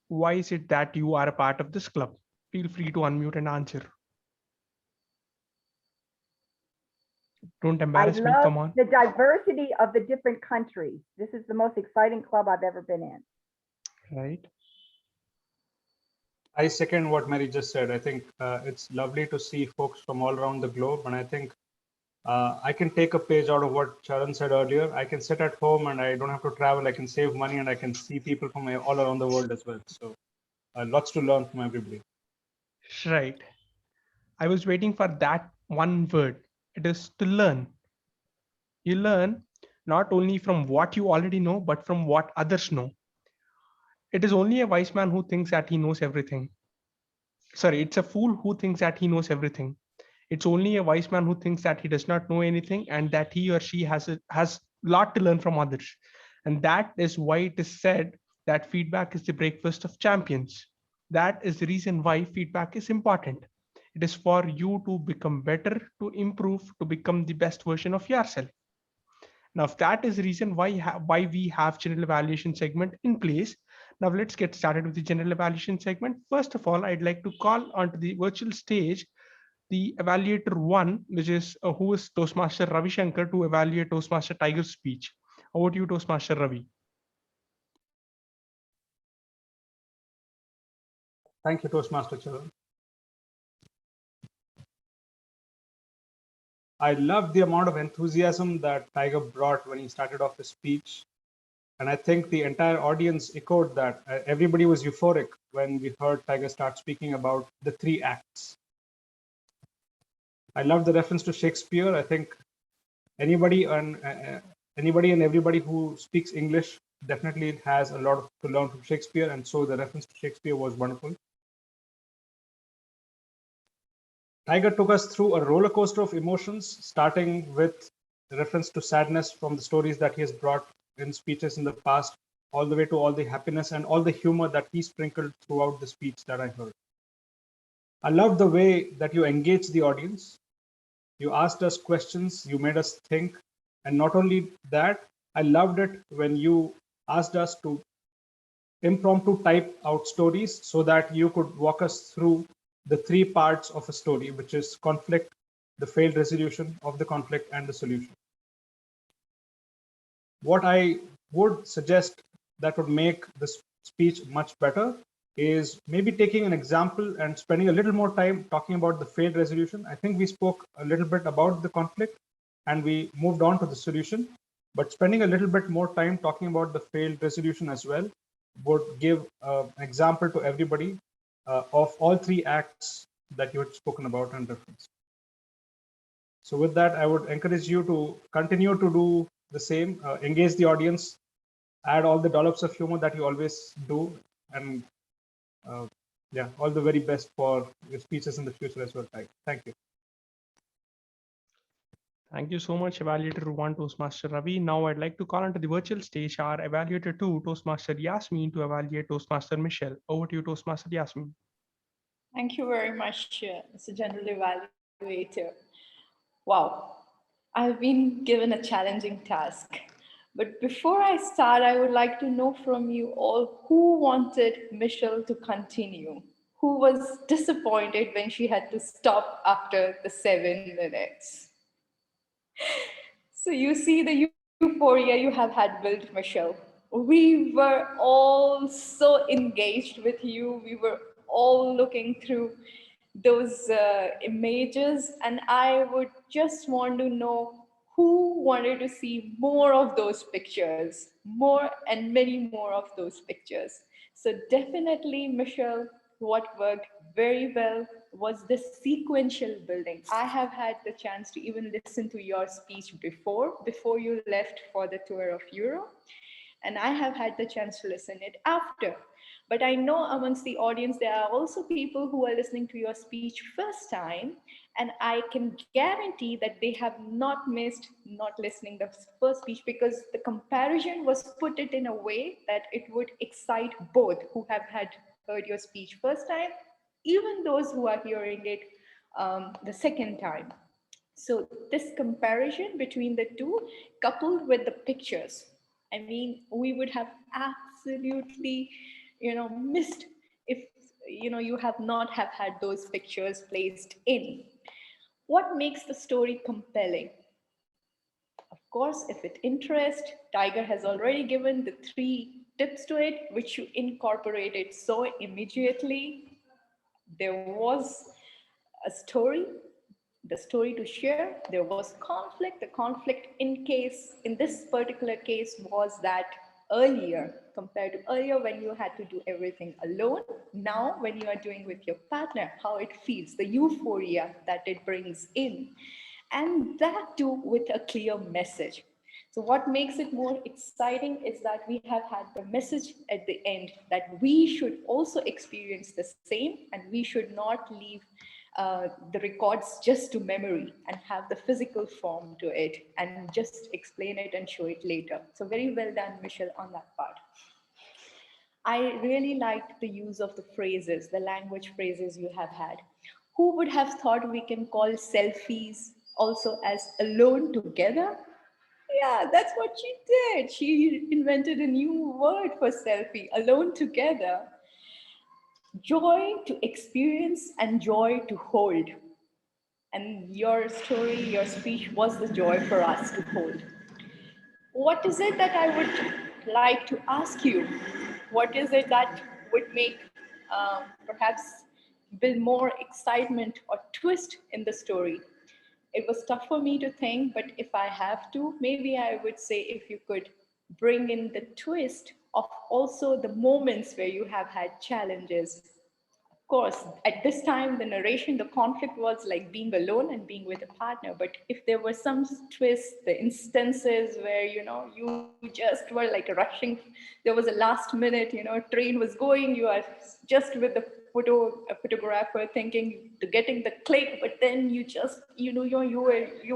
Why is it that you are a part of this club? Feel free to unmute and answer. Don't embarrass me, come on. The diversity of the different countries. This is the most exciting club I've ever been in. Right. I second what Mary just said. I think it's lovely to see folks from all around the globe. And I think I can take a page out of what Charan said earlier. I can sit at home and I don't have to travel. I can save money and I can see people from all around the world as well. So lots to learn from everybody. Right. I was waiting for that one word. It is to learn. You learn not only from what you already know, but from what others know. It is only a wise man who thinks that he knows everything. Sorry, it's a fool who thinks that he knows everything. It's only a wise man who thinks that he does not know anything and that he or she has lot to learn from others. And that is why it is said that feedback is the breakfast of champions. That is the reason why feedback is important. It is for you to become better, to improve, to become the best version of yourself. Now, if that is the reason why we have general evaluation segment in place, now let's get started with the general evaluation segment. First of all, I'd like to call onto the virtual stage the evaluator one, which is who is Toastmaster Ravi Shankar, to evaluate Toastmaster Tiger's speech. Over to you, Toastmaster Ravi. Thank you, Toastmaster Charan. I loved the amount of enthusiasm that Tiger brought when he started off his speech. And I think the entire audience echoed that. Everybody was euphoric when we heard Tiger start speaking about the three acts. I love the reference to Shakespeare. I think anybody and everybody who speaks English definitely has a lot to learn from Shakespeare, and so the reference to Shakespeare was wonderful. Tiger took us through a roller coaster of emotions, starting with the reference to sadness from the stories that he has brought in speeches in the past, all the way to all the happiness and all the humor that he sprinkled throughout the speech that I heard. I love the way that you engaged the audience. You asked us questions, you made us think. And not only that, I loved it when you asked us to impromptu type out stories so that you could walk us through the three parts of a story, which is conflict, the failed resolution of the conflict, and the solution. What I would suggest that would make this speech much better is maybe taking an example and spending a little more time talking about the failed resolution. I think we spoke a little bit about the conflict and we moved on to the solution, but spending a little bit more time talking about the failed resolution as well would give an example to everybody of all three acts that you had spoken about and referenced. So with that, I would encourage you to continue to do the same, engage the audience, add all the dollops of humor that you always do, and yeah, all the very best for your speeches in the future as well. Thank you. Thank you so much, Evaluator 1, Toastmaster Ravi. Now I'd like to call onto the virtual stage our Evaluator 2, Toastmaster Yasmin, to evaluate Toastmaster Michelle. Over to you, Toastmaster Yasmin. Thank you very much, Mr. General Evaluator. Wow, I've been given a challenging task. But before I start, I would like to know from you all who wanted Michelle to continue, who was disappointed when she had to stop after the 7 minutes. So you see the euphoria you have had built, Michelle. We were all so engaged with you. We were all looking through those images, and I would just want to know who wanted to see more of those pictures, more and many more of those pictures. So definitely, Michelle, what worked very well was the sequential building. I have had the chance to even listen to your speech before you left for the tour of Europe, and I have had the chance to listen it after. But I know amongst the audience there are also people who are listening to your speech first time, and I can guarantee that they have not missed not listening the first speech, because the comparison was put it in a way that it would excite both who have had heard your speech first time, even those who are hearing it the second time. So this comparison between the two, coupled with the pictures, I mean, we would have absolutely, missed if, you have not have had those pictures placed in. What makes the story compelling? Of course, if it interests, Tiger has already given the 3 tips to it, which you incorporated so immediately. There was a story the story to share. There was conflict. The conflict in this particular case was that earlier, compared to earlier when you had to do everything alone, now when you are doing with your partner, how it feels, the euphoria that it brings in, and that too with a clear message. So what makes it more exciting is that we have had the message at the end that we should also experience the same, and we should not leave the records just to memory and have the physical form to it and just explain it and show it later. So very well done, Michelle, on that part. I really liked the use of the phrases, the language phrases you have had. Who would have thought we can call selfies also as alone together? Yeah, that's what she did. She invented a new word for selfie, alone together. Joy to experience and joy to hold. And your story, your speech was the joy for us to hold. What is it that I would like to ask you? What is it that would make perhaps build more excitement or twist in the story? It was tough for me to think, but if I have to, maybe I would say if you could bring in the twist of also the moments where you have had challenges. Of course, at this time, the narration, the conflict was like being alone and being with a partner. But if there were some twists, the instances where, you just were like rushing, there was a last minute, train was going, you are just with the a photographer thinking to getting the click, but then you just, you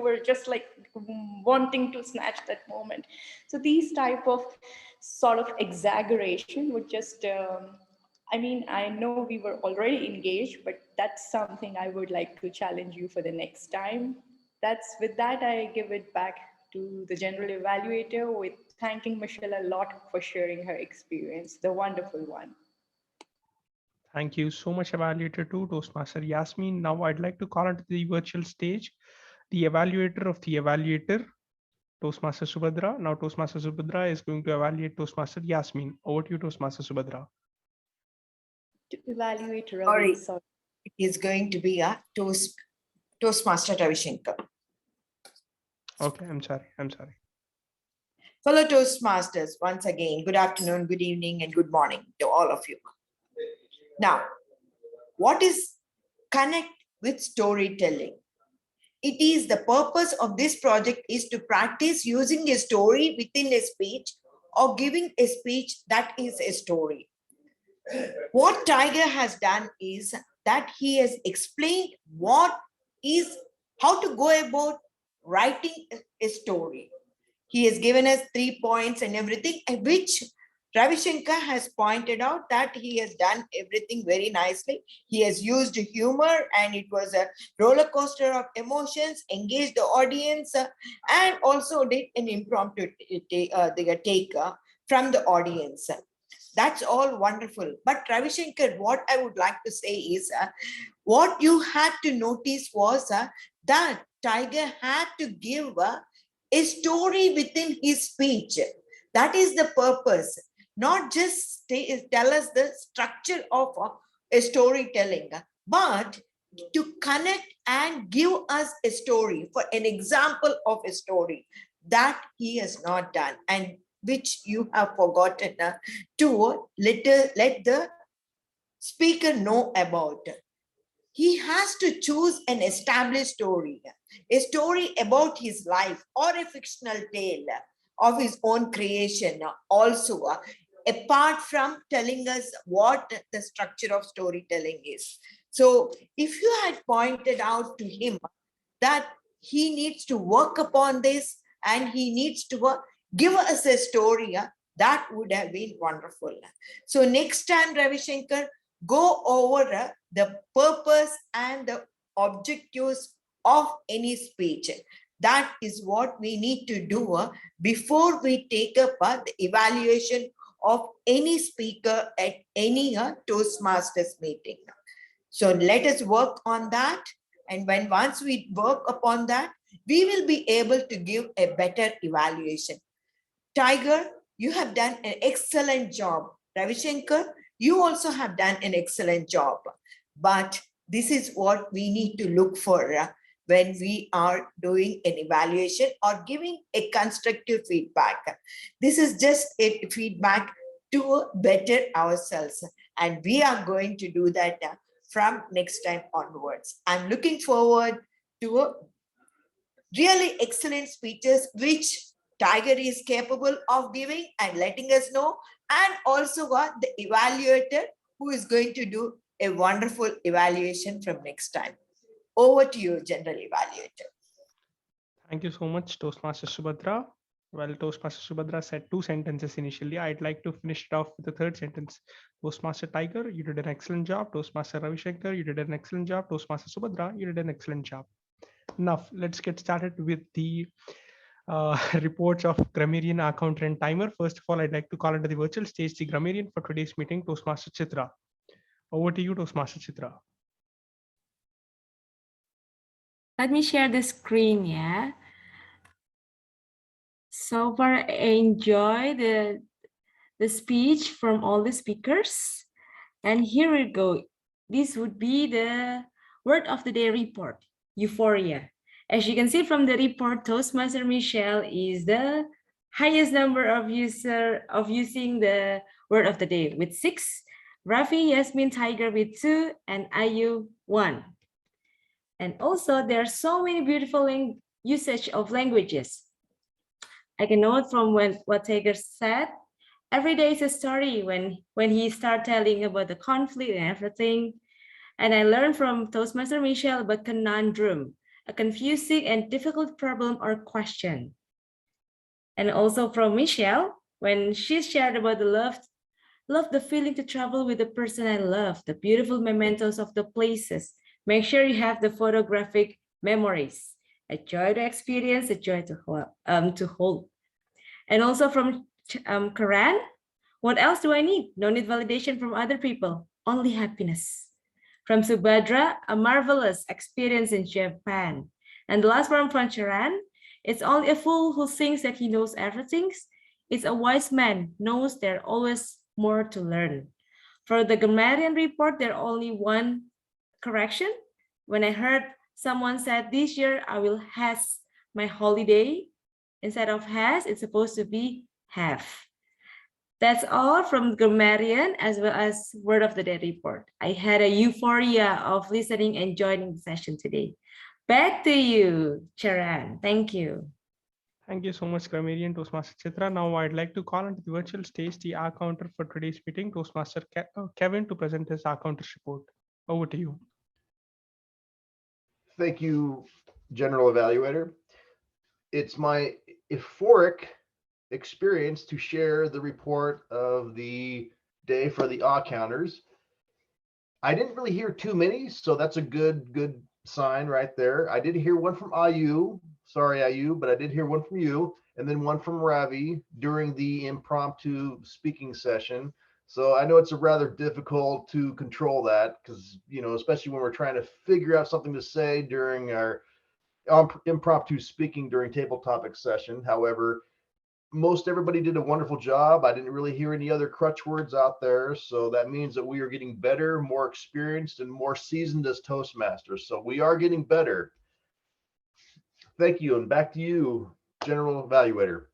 were just like wanting to snatch that moment. So these type of sort of exaggeration would just, I know we were already engaged, but that's something I would like to challenge you for the next time. That's with that, I give it back to the general evaluator with thanking Michelle a lot for sharing her experience, the wonderful one. Thank you so much, evaluator two, Toastmaster Yasmin. Now I'd like to call onto the virtual stage the evaluator of the evaluator, Toastmaster Subhadra. Now Toastmaster Subhadra is going to evaluate Toastmaster Yasmin. Over to you, Toastmaster Subhadra. To evaluate Ravi, Sorry, sorry. it is going to be a Toastmaster Ravi Shankar. Okay, I'm sorry. Fellow Toastmasters, once again, good afternoon, good evening, and good morning to all of you. Now, what is connect with storytelling? It is the purpose of this project is to practice using a story within a speech or giving a speech that is a story. What Tiger has done is that he has explained how to go about writing a story. He has given us 3 points and everything, which Ravi Shankar has pointed out that he has done everything very nicely. He has used humor, and it was a roller coaster of emotions, engaged the audience, and also did an impromptu take from the audience. That's all wonderful. But Ravi Shankar, what I would like to say is, what you had to notice was that Tiger had to give a story within his speech. That is the purpose. Not just tell us the structure of a storytelling, but to connect and give us a story, for an example of a story that he has not done, and which you have forgotten to let the speaker know about. He has to choose an established story, a story about his life or a fictional tale of his own creation, also apart from telling us what the structure of storytelling is. So if you had pointed out to him that he needs to work upon this and he needs to give us a story, that would have been wonderful. So next time, Ravi Shankar, go over the purpose and the objectives of any speech. That is what we need to do before we take up the evaluation of any speaker at any Toastmasters meeting. So let us work on that. And once we work upon that, we will be able to give a better evaluation. Tiger, you have done an excellent job. Ravi Shankar, you also have done an excellent job. But this is what we need to look for. when we are doing an evaluation or giving a constructive feedback. This is just a feedback to better ourselves, and we are going to do that from next time onwards. I'm looking forward to really excellent speeches which Tiger is capable of giving and letting us know, and also got the evaluator who is going to do a wonderful evaluation from next time. Over to you, General Evaluator. Thank you so much, Toastmaster Subhadra. Well, Toastmaster Subhadra said 2 sentences initially. I'd like to finish it off with the 3rd sentence. Toastmaster Tiger, you did an excellent job. Toastmaster Ravi Shankar, you did an excellent job. Toastmaster Subhadra, you did an excellent job. Now, let's get started with the reports of grammarian, accountant, and timer. First of all, I'd like to call into the virtual stage the grammarian for today's meeting, Toastmaster Chitra. Over to you, Toastmaster Chitra. Let me share the screen, yeah. So far, I enjoy the speech from all the speakers. And here we go. This would be the word of the day report, euphoria. As you can see from the report, Toastmaster Michelle is the highest number of using the word of the day with 6, Rafi, Yasmin, Tiger with 2, and Ayu 1. And also there are so many beautiful usage of languages. I can note from what Tiger said, every day is a story when he start telling about the conflict and everything. And I learned from Toastmaster Michelle about conundrum, a confusing and difficult problem or question. And also from Michelle, when she shared about the love the feeling to travel with the person I love, the beautiful mementos of the places. Make sure you have the photographic memories. A joy to experience, a joy to hold. And also from Karan, what else do I need? No need validation from other people, only happiness. From Subhadra, a marvelous experience in Japan. And the last one from Charan, it's only a fool who thinks that he knows everything. It's a wise man knows there's always more to learn. For the grammarian report, there only one correction. When I heard someone said this year I will has my holiday, instead of has, it's supposed to be have. That's all from grammarian as well as word of the day report. I had a euphoria of listening and joining the session today. Back to you, Charan. Thank you. Thank you so much, grammarian Toastmaster Chitra. Now I'd like to call into the virtual stage the R counter for today's meeting, Toastmaster Kevin, to present his R counter report. Over to you. Thank you, General Evaluator. It's my euphoric experience to share the report of the day for the R counters. I didn't really hear too many, so that's a good sign right there. I did hear one from Ayu. Sorry, Ayu, but I did hear one from you, and then one from Ravi during the impromptu speaking session. So I know it's a rather difficult to control that because, especially when we're trying to figure out something to say during our impromptu speaking during table topic session. However, most everybody did a wonderful job. I didn't really hear any other crutch words out there. So that means that we are getting better, more experienced, and more seasoned as Toastmasters. So we are getting better. Thank you. And back to you, General Evaluator.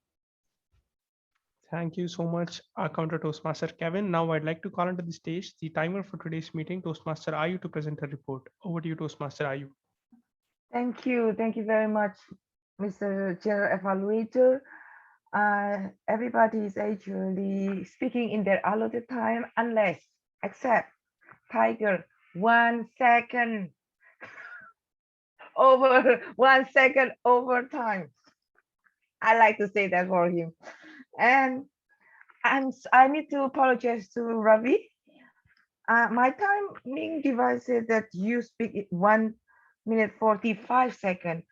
Thank you so much, Counter Toastmaster Kevin. Now I'd like to call into the stage the timer for today's meeting, Toastmaster Ayu, to present a report. Over to you, Toastmaster Ayu. Thank you. Thank you very much, Mr. General Evaluator. Everybody is actually speaking in their allotted time except Tiger, 1 second over 1 second over time. I like to say that for him. And I need to apologize to Ravi. My timing device said that you speak 1 minute 45 seconds,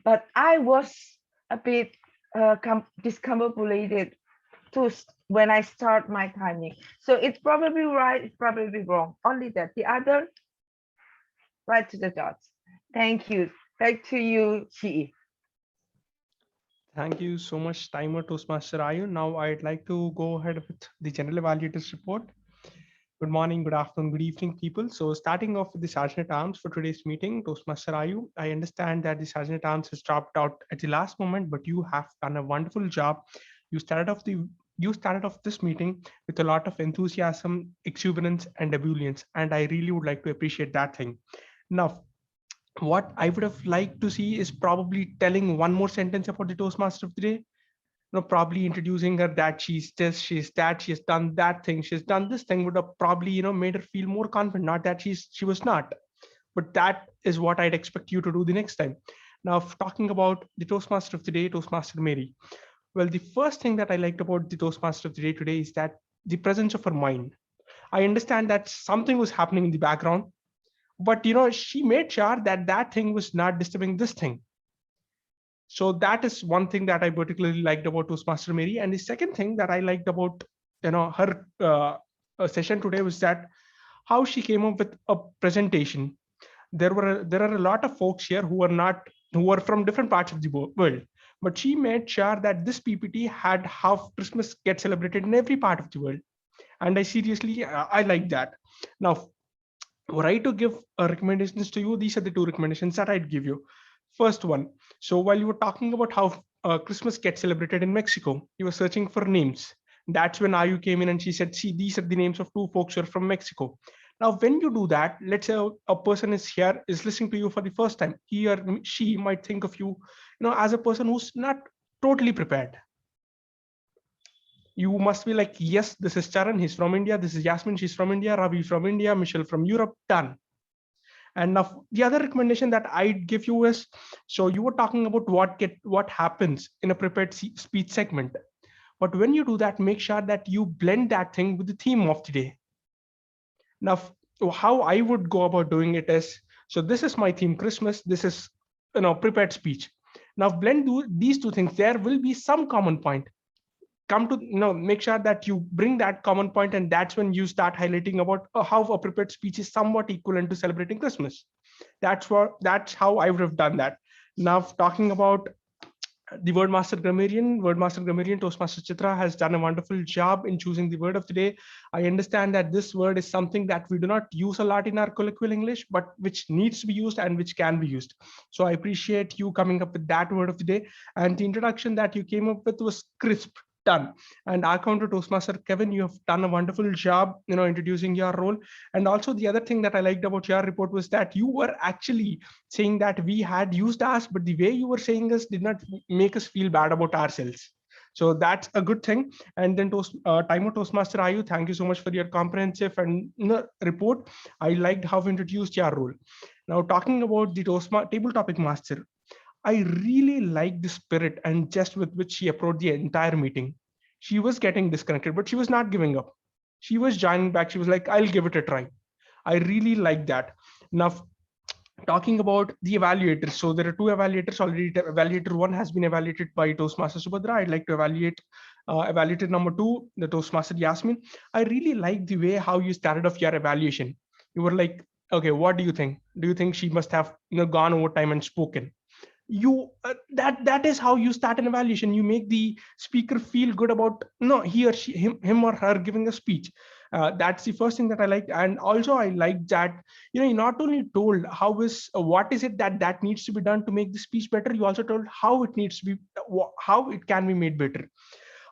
but I was a bit discombobulated when I start my timing. So it's probably right, it's probably wrong. Only that. The other, right to the dots. Thank you. Back to you, Chi. Thank you so much, timer Toastmaster Ayu. Now I'd like to go ahead with the general evaluators report. Good morning, good afternoon, good evening, people. So starting off with the Sergeant at Arms for today's meeting, Toastmaster Ayu, I understand that the Sergeant at Arms has dropped out at the last moment, but you have done a wonderful job. You started off this meeting with a lot of enthusiasm, exuberance, and ebullience, and I really would like to appreciate that thing. Now, what I would have liked to see is probably telling one more sentence about the Toastmaster of the day, probably introducing her that she's this, she's that, she's done that thing, she's done this thing would have probably, made her feel more confident. Not that she was not, but that is what I'd expect you to do the next time. Now, talking about the Toastmaster of the day, Toastmaster Mary. Well, the first thing that I liked about the Toastmaster of the day today is that the presence of her mind. I understand that something was happening in the background, but she made sure that that thing was not disturbing this thing. So that is one thing that I particularly liked about Toastmaster Mary. And the second thing that I liked about her session today was that how she came up with a presentation. There are a lot of folks here who are from different parts of the world, but she made sure that this PPT had how Christmas gets celebrated in every part of the world. And I like that. Now, were I to give recommendations to you, these are the two recommendations that I'd give you. First one, so while you were talking about how Christmas gets celebrated in Mexico, you were searching for names. That's when Ayu came in and she said, see, these are the names of two folks who are from Mexico. Now, when you do that, let's say a person is listening to you for the first time. He or she might think of you, as a person who's not totally prepared. You must be like, yes, this is Charan, he's from India. This is Yasmin, she's from India. Ravi from India. Michelle from Europe. Done. And now the other recommendation that I'd give you is, so you were talking about what happens in a prepared speech segment. But when you do that, make sure that you blend that thing with the theme of the day. Now, how I would go about doing it is, so this is my theme, Christmas. This is, prepared speech. Now blend these two things. There will be some common point. Come to make sure that you bring that common point, and that's when you start highlighting about how a prepared speech is somewhat equivalent to celebrating Christmas. That's how I would have done that. Now, talking about the Wordmaster Grammarian Toastmaster Chitra has done a wonderful job in choosing the word of the day. I understand that this word is something that we do not use a lot in our colloquial English, but which needs to be used and which can be used. So I appreciate you coming up with that word of the day. And the introduction that you came up with was crisp. Done. And our counter Toastmaster Kevin, you have done a wonderful job, introducing your role. And also the other thing that I liked about your report was that you were actually saying that we had used us, but the way you were saying this did not make us feel bad about ourselves. So that's a good thing. And then Timer Toastmaster Ayu, thank you so much for your comprehensive and report. I liked how you introduced your role. Now, talking about the table topic master, I really like the spirit and just with which she approached the entire meeting. She was getting disconnected, but she was not giving up. She was joining back. She was like, I'll give it a try. I really like that. Now, talking about the evaluators. So there are two evaluators already. Evaluator one has been evaluated by Toastmaster Subhadra. I'd like to evaluate evaluator number two, the Toastmaster Yasmin. I really like the way how you started off your evaluation. You were like, okay, what do you think? Do you think she must have gone over time and spoken? That is how you start an evaluation. You make the speaker feel good about he or she, him or her giving a speech. That's the first thing that I like. And also I like that you not only told what is it that needs to be done to make the speech better, you also told how it needs to be, how it can be made better.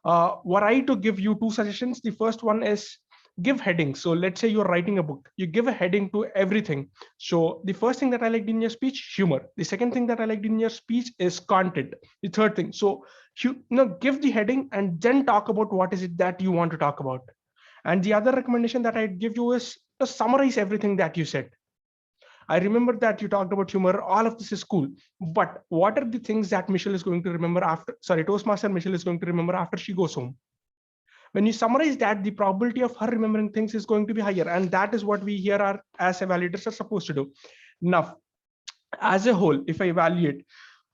Were I to give you two suggestions, the first one is give headings. So let's say you're writing a book, you give a heading to everything. So the first thing that I liked in your speech, humor. The second thing that I liked in your speech is content. The third thing, so give the heading and then talk about what is it that you want to talk about. And the other recommendation that I'd give you is to summarize everything that you said. I remember that you talked about humor. All of this is cool. But what are the things that Michelle is going to remember Toastmaster Michelle is going to remember after she goes home? When you summarize that, the probability of her remembering things is going to be higher. And that is what we here as evaluators are supposed to do. Now, as a whole, if I evaluate,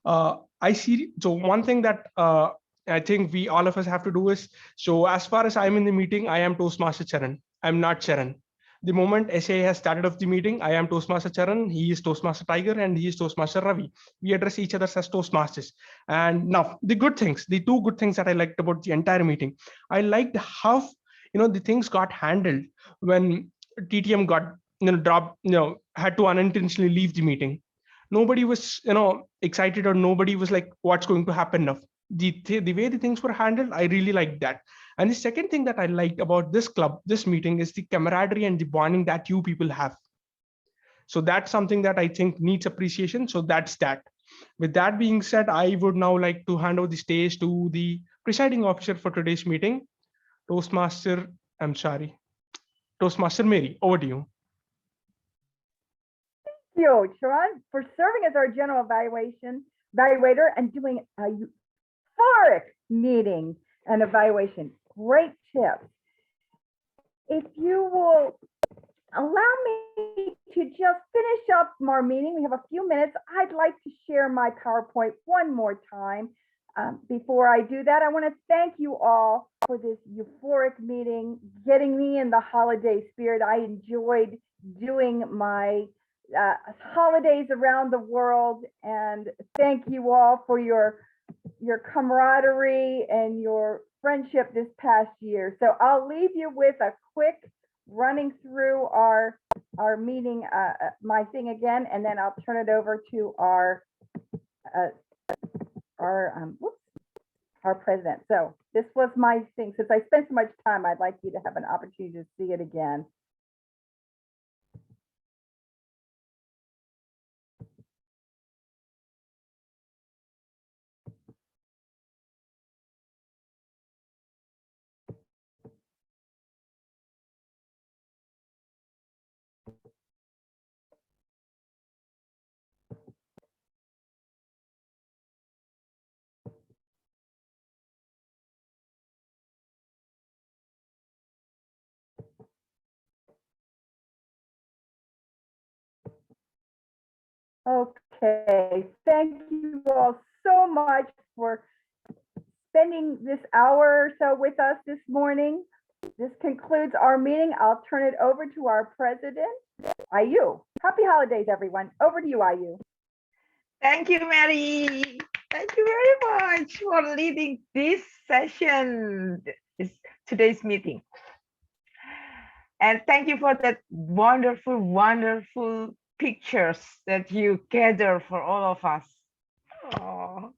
I see, so one thing that I think all of us have to do is, so as far as I'm in the meeting, I am Toastmaster Charan. I'm not Charan. The moment SA has started off the meeting, I am Toastmaster Charan, he is Toastmaster Tiger, and he is Toastmaster Ravi. We address each other as Toastmasters. And now the two good things that I liked about the entire meeting, I liked how the things got handled when TTM got dropped, had to unintentionally leave the meeting. Nobody was excited, or nobody was like, what's going to happen now. The way the things were handled, I really liked that. And the second thing that I liked about this club, this meeting, is the camaraderie and the bonding that you people have. So that's something that I think needs appreciation. So that's that. With that being said, I would now like to hand over the stage to the presiding officer for today's meeting, Toastmaster, I'm sorry, Toastmaster Mary. Over to you. Thank you, Sharon, for serving as our general evaluator and doing a euphoric meeting and evaluation. Great tips. If you will allow me to just finish up our meeting, we have a few minutes. I'd like to share my PowerPoint one more time. Before I do that, I want to thank you all for this euphoric meeting, getting me in the holiday spirit. I enjoyed doing my holidays around the world, and thank you all for your camaraderie and your friendship this past year. So I'll leave you with a quick running through our meeting, my thing again, and then I'll turn it over to our president. So this was my thing. Since I spent so much time, I'd like you to have an opportunity to see it again. Okay, thank you all so much for spending this hour or so with us this morning. This concludes our meeting. I'll turn it over to our president, Ayu. Happy holidays, everyone. Over to you, Ayu. Thank you, Mary. Thank you very much for leading this session, today's meeting. And thank you for that wonderful, wonderful pictures that you gather for all of us. Aww.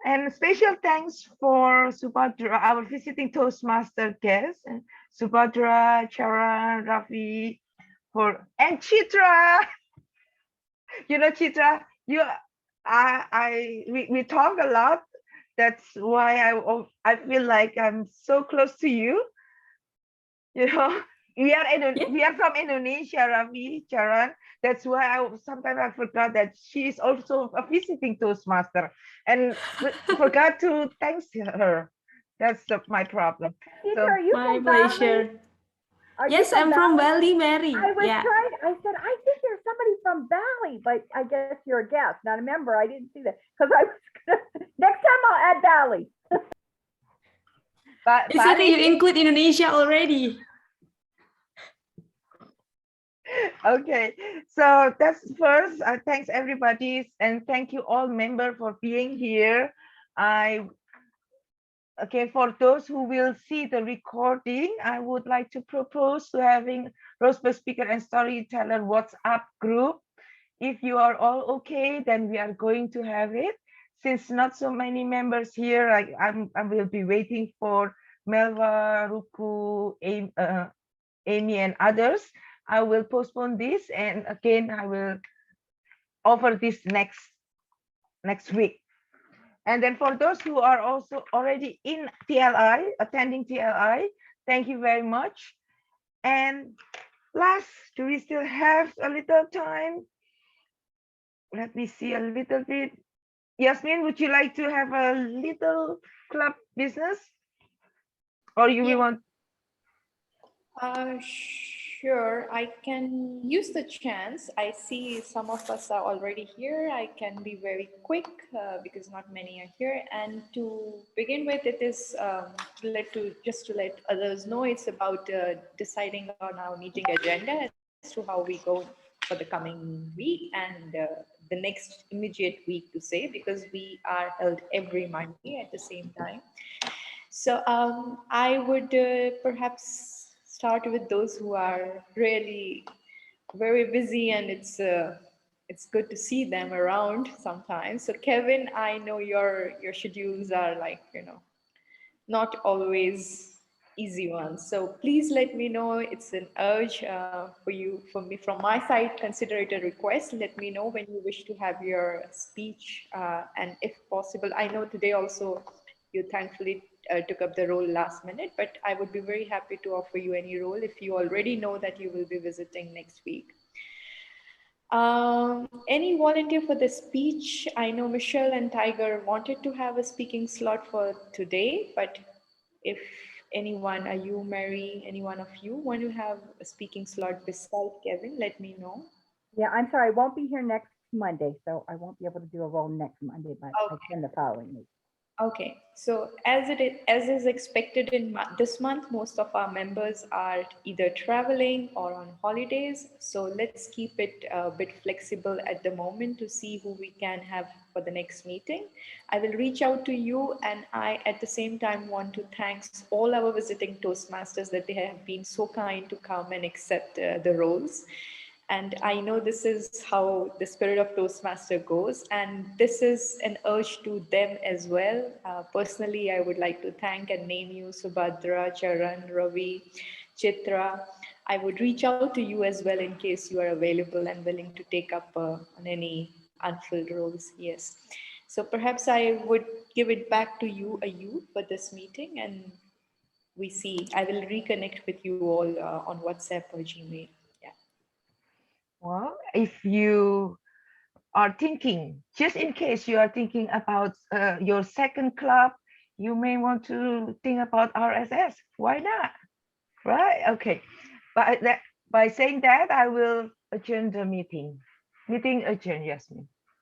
And special thanks for Subhadra, our visiting Toastmaster guest, and Subhadra, Charan, Rafi, and Chitra. Chitra, we talk a lot. That's why I feel like I'm so close to you. We are from Indonesia, Ravi, Charan. That's why sometimes I forgot that she is also a visiting Toastmaster, and forgot to thank her. That's my problem. Chitra, are you My from pleasure. Bali? Are Yes, I'm from Bali, Mary. I was Yeah. trying. I said, I think there's somebody from Bali, but I guess you're a guest, not a member. I didn't see that because I was gonna, next time I'll add Bali. But It's okay, you include Indonesia already. Okay, so that's first. Thanks everybody, and thank you all members for being here. Okay, for those who will see the recording, I would like to propose to having Roseburg Speaker and Storyteller WhatsApp group. If you are all okay, then we are going to have it. Since not so many members here, I will be waiting for Melva, Ruku, Amy, and others. I will postpone this, and again, I will offer this next week. And then for those who are also already in TLI, attending TLI, thank you very much. And last, do we still have a little time? Let me see a little bit. Yasmin, would you like to have a little club business? Or you will want? Sure, I can use the chance. I see some of us are already here. I can be very quick because not many are here. And to begin with, it is just to let others know, it's about deciding on our meeting agenda as to how we go for the coming week and the next immediate week to say, because we are held every Monday at the same time. So I would perhaps start with those who are really very busy, and it's good to see them around sometimes. So Kevin, I know your schedules are like, not always easy ones. So please let me know. It's an urge for you, for me, from my side. Consider it a request. Let me know when you wish to have your speech, and if possible, I know today also you thankfully took up the role last minute, but I would be very happy to offer you any role if you already know that you will be visiting next week. Any volunteer for the speech? I know Michelle and Tiger wanted to have a speaking slot for today, but if anyone, are you, Mary, any one of you want to have a speaking slot beside Kevin, let me know. Yeah, I'm sorry, I won't be here next Monday, so I won't be able to do a role next Monday, but I can the following week. Okay, so as is expected in this month, most of our members are either traveling or on holidays. So let's keep it a bit flexible at the moment to see who we can have for the next meeting. I will reach out to you, and I at the same time want to thank all our visiting Toastmasters that they have been so kind to come and accept the roles. And I know this is how the spirit of Toastmaster goes. And this is an urge to them as well. Personally, I would like to thank and name you, Subhadra, Charan, Ravi, Chitra. I would reach out to you as well in case you are available and willing to take up on any unfilled roles. Yes. So perhaps I would give it back to you, Ayub, for this meeting. And we see, I will reconnect with you all on WhatsApp or Gmail. Yeah. Well, if you are thinking, just in case you are thinking about your second club, you may want to think about RSS. Why not? Right? Okay. By saying that, I will adjourn the meeting. Meeting adjourned, Yasmin.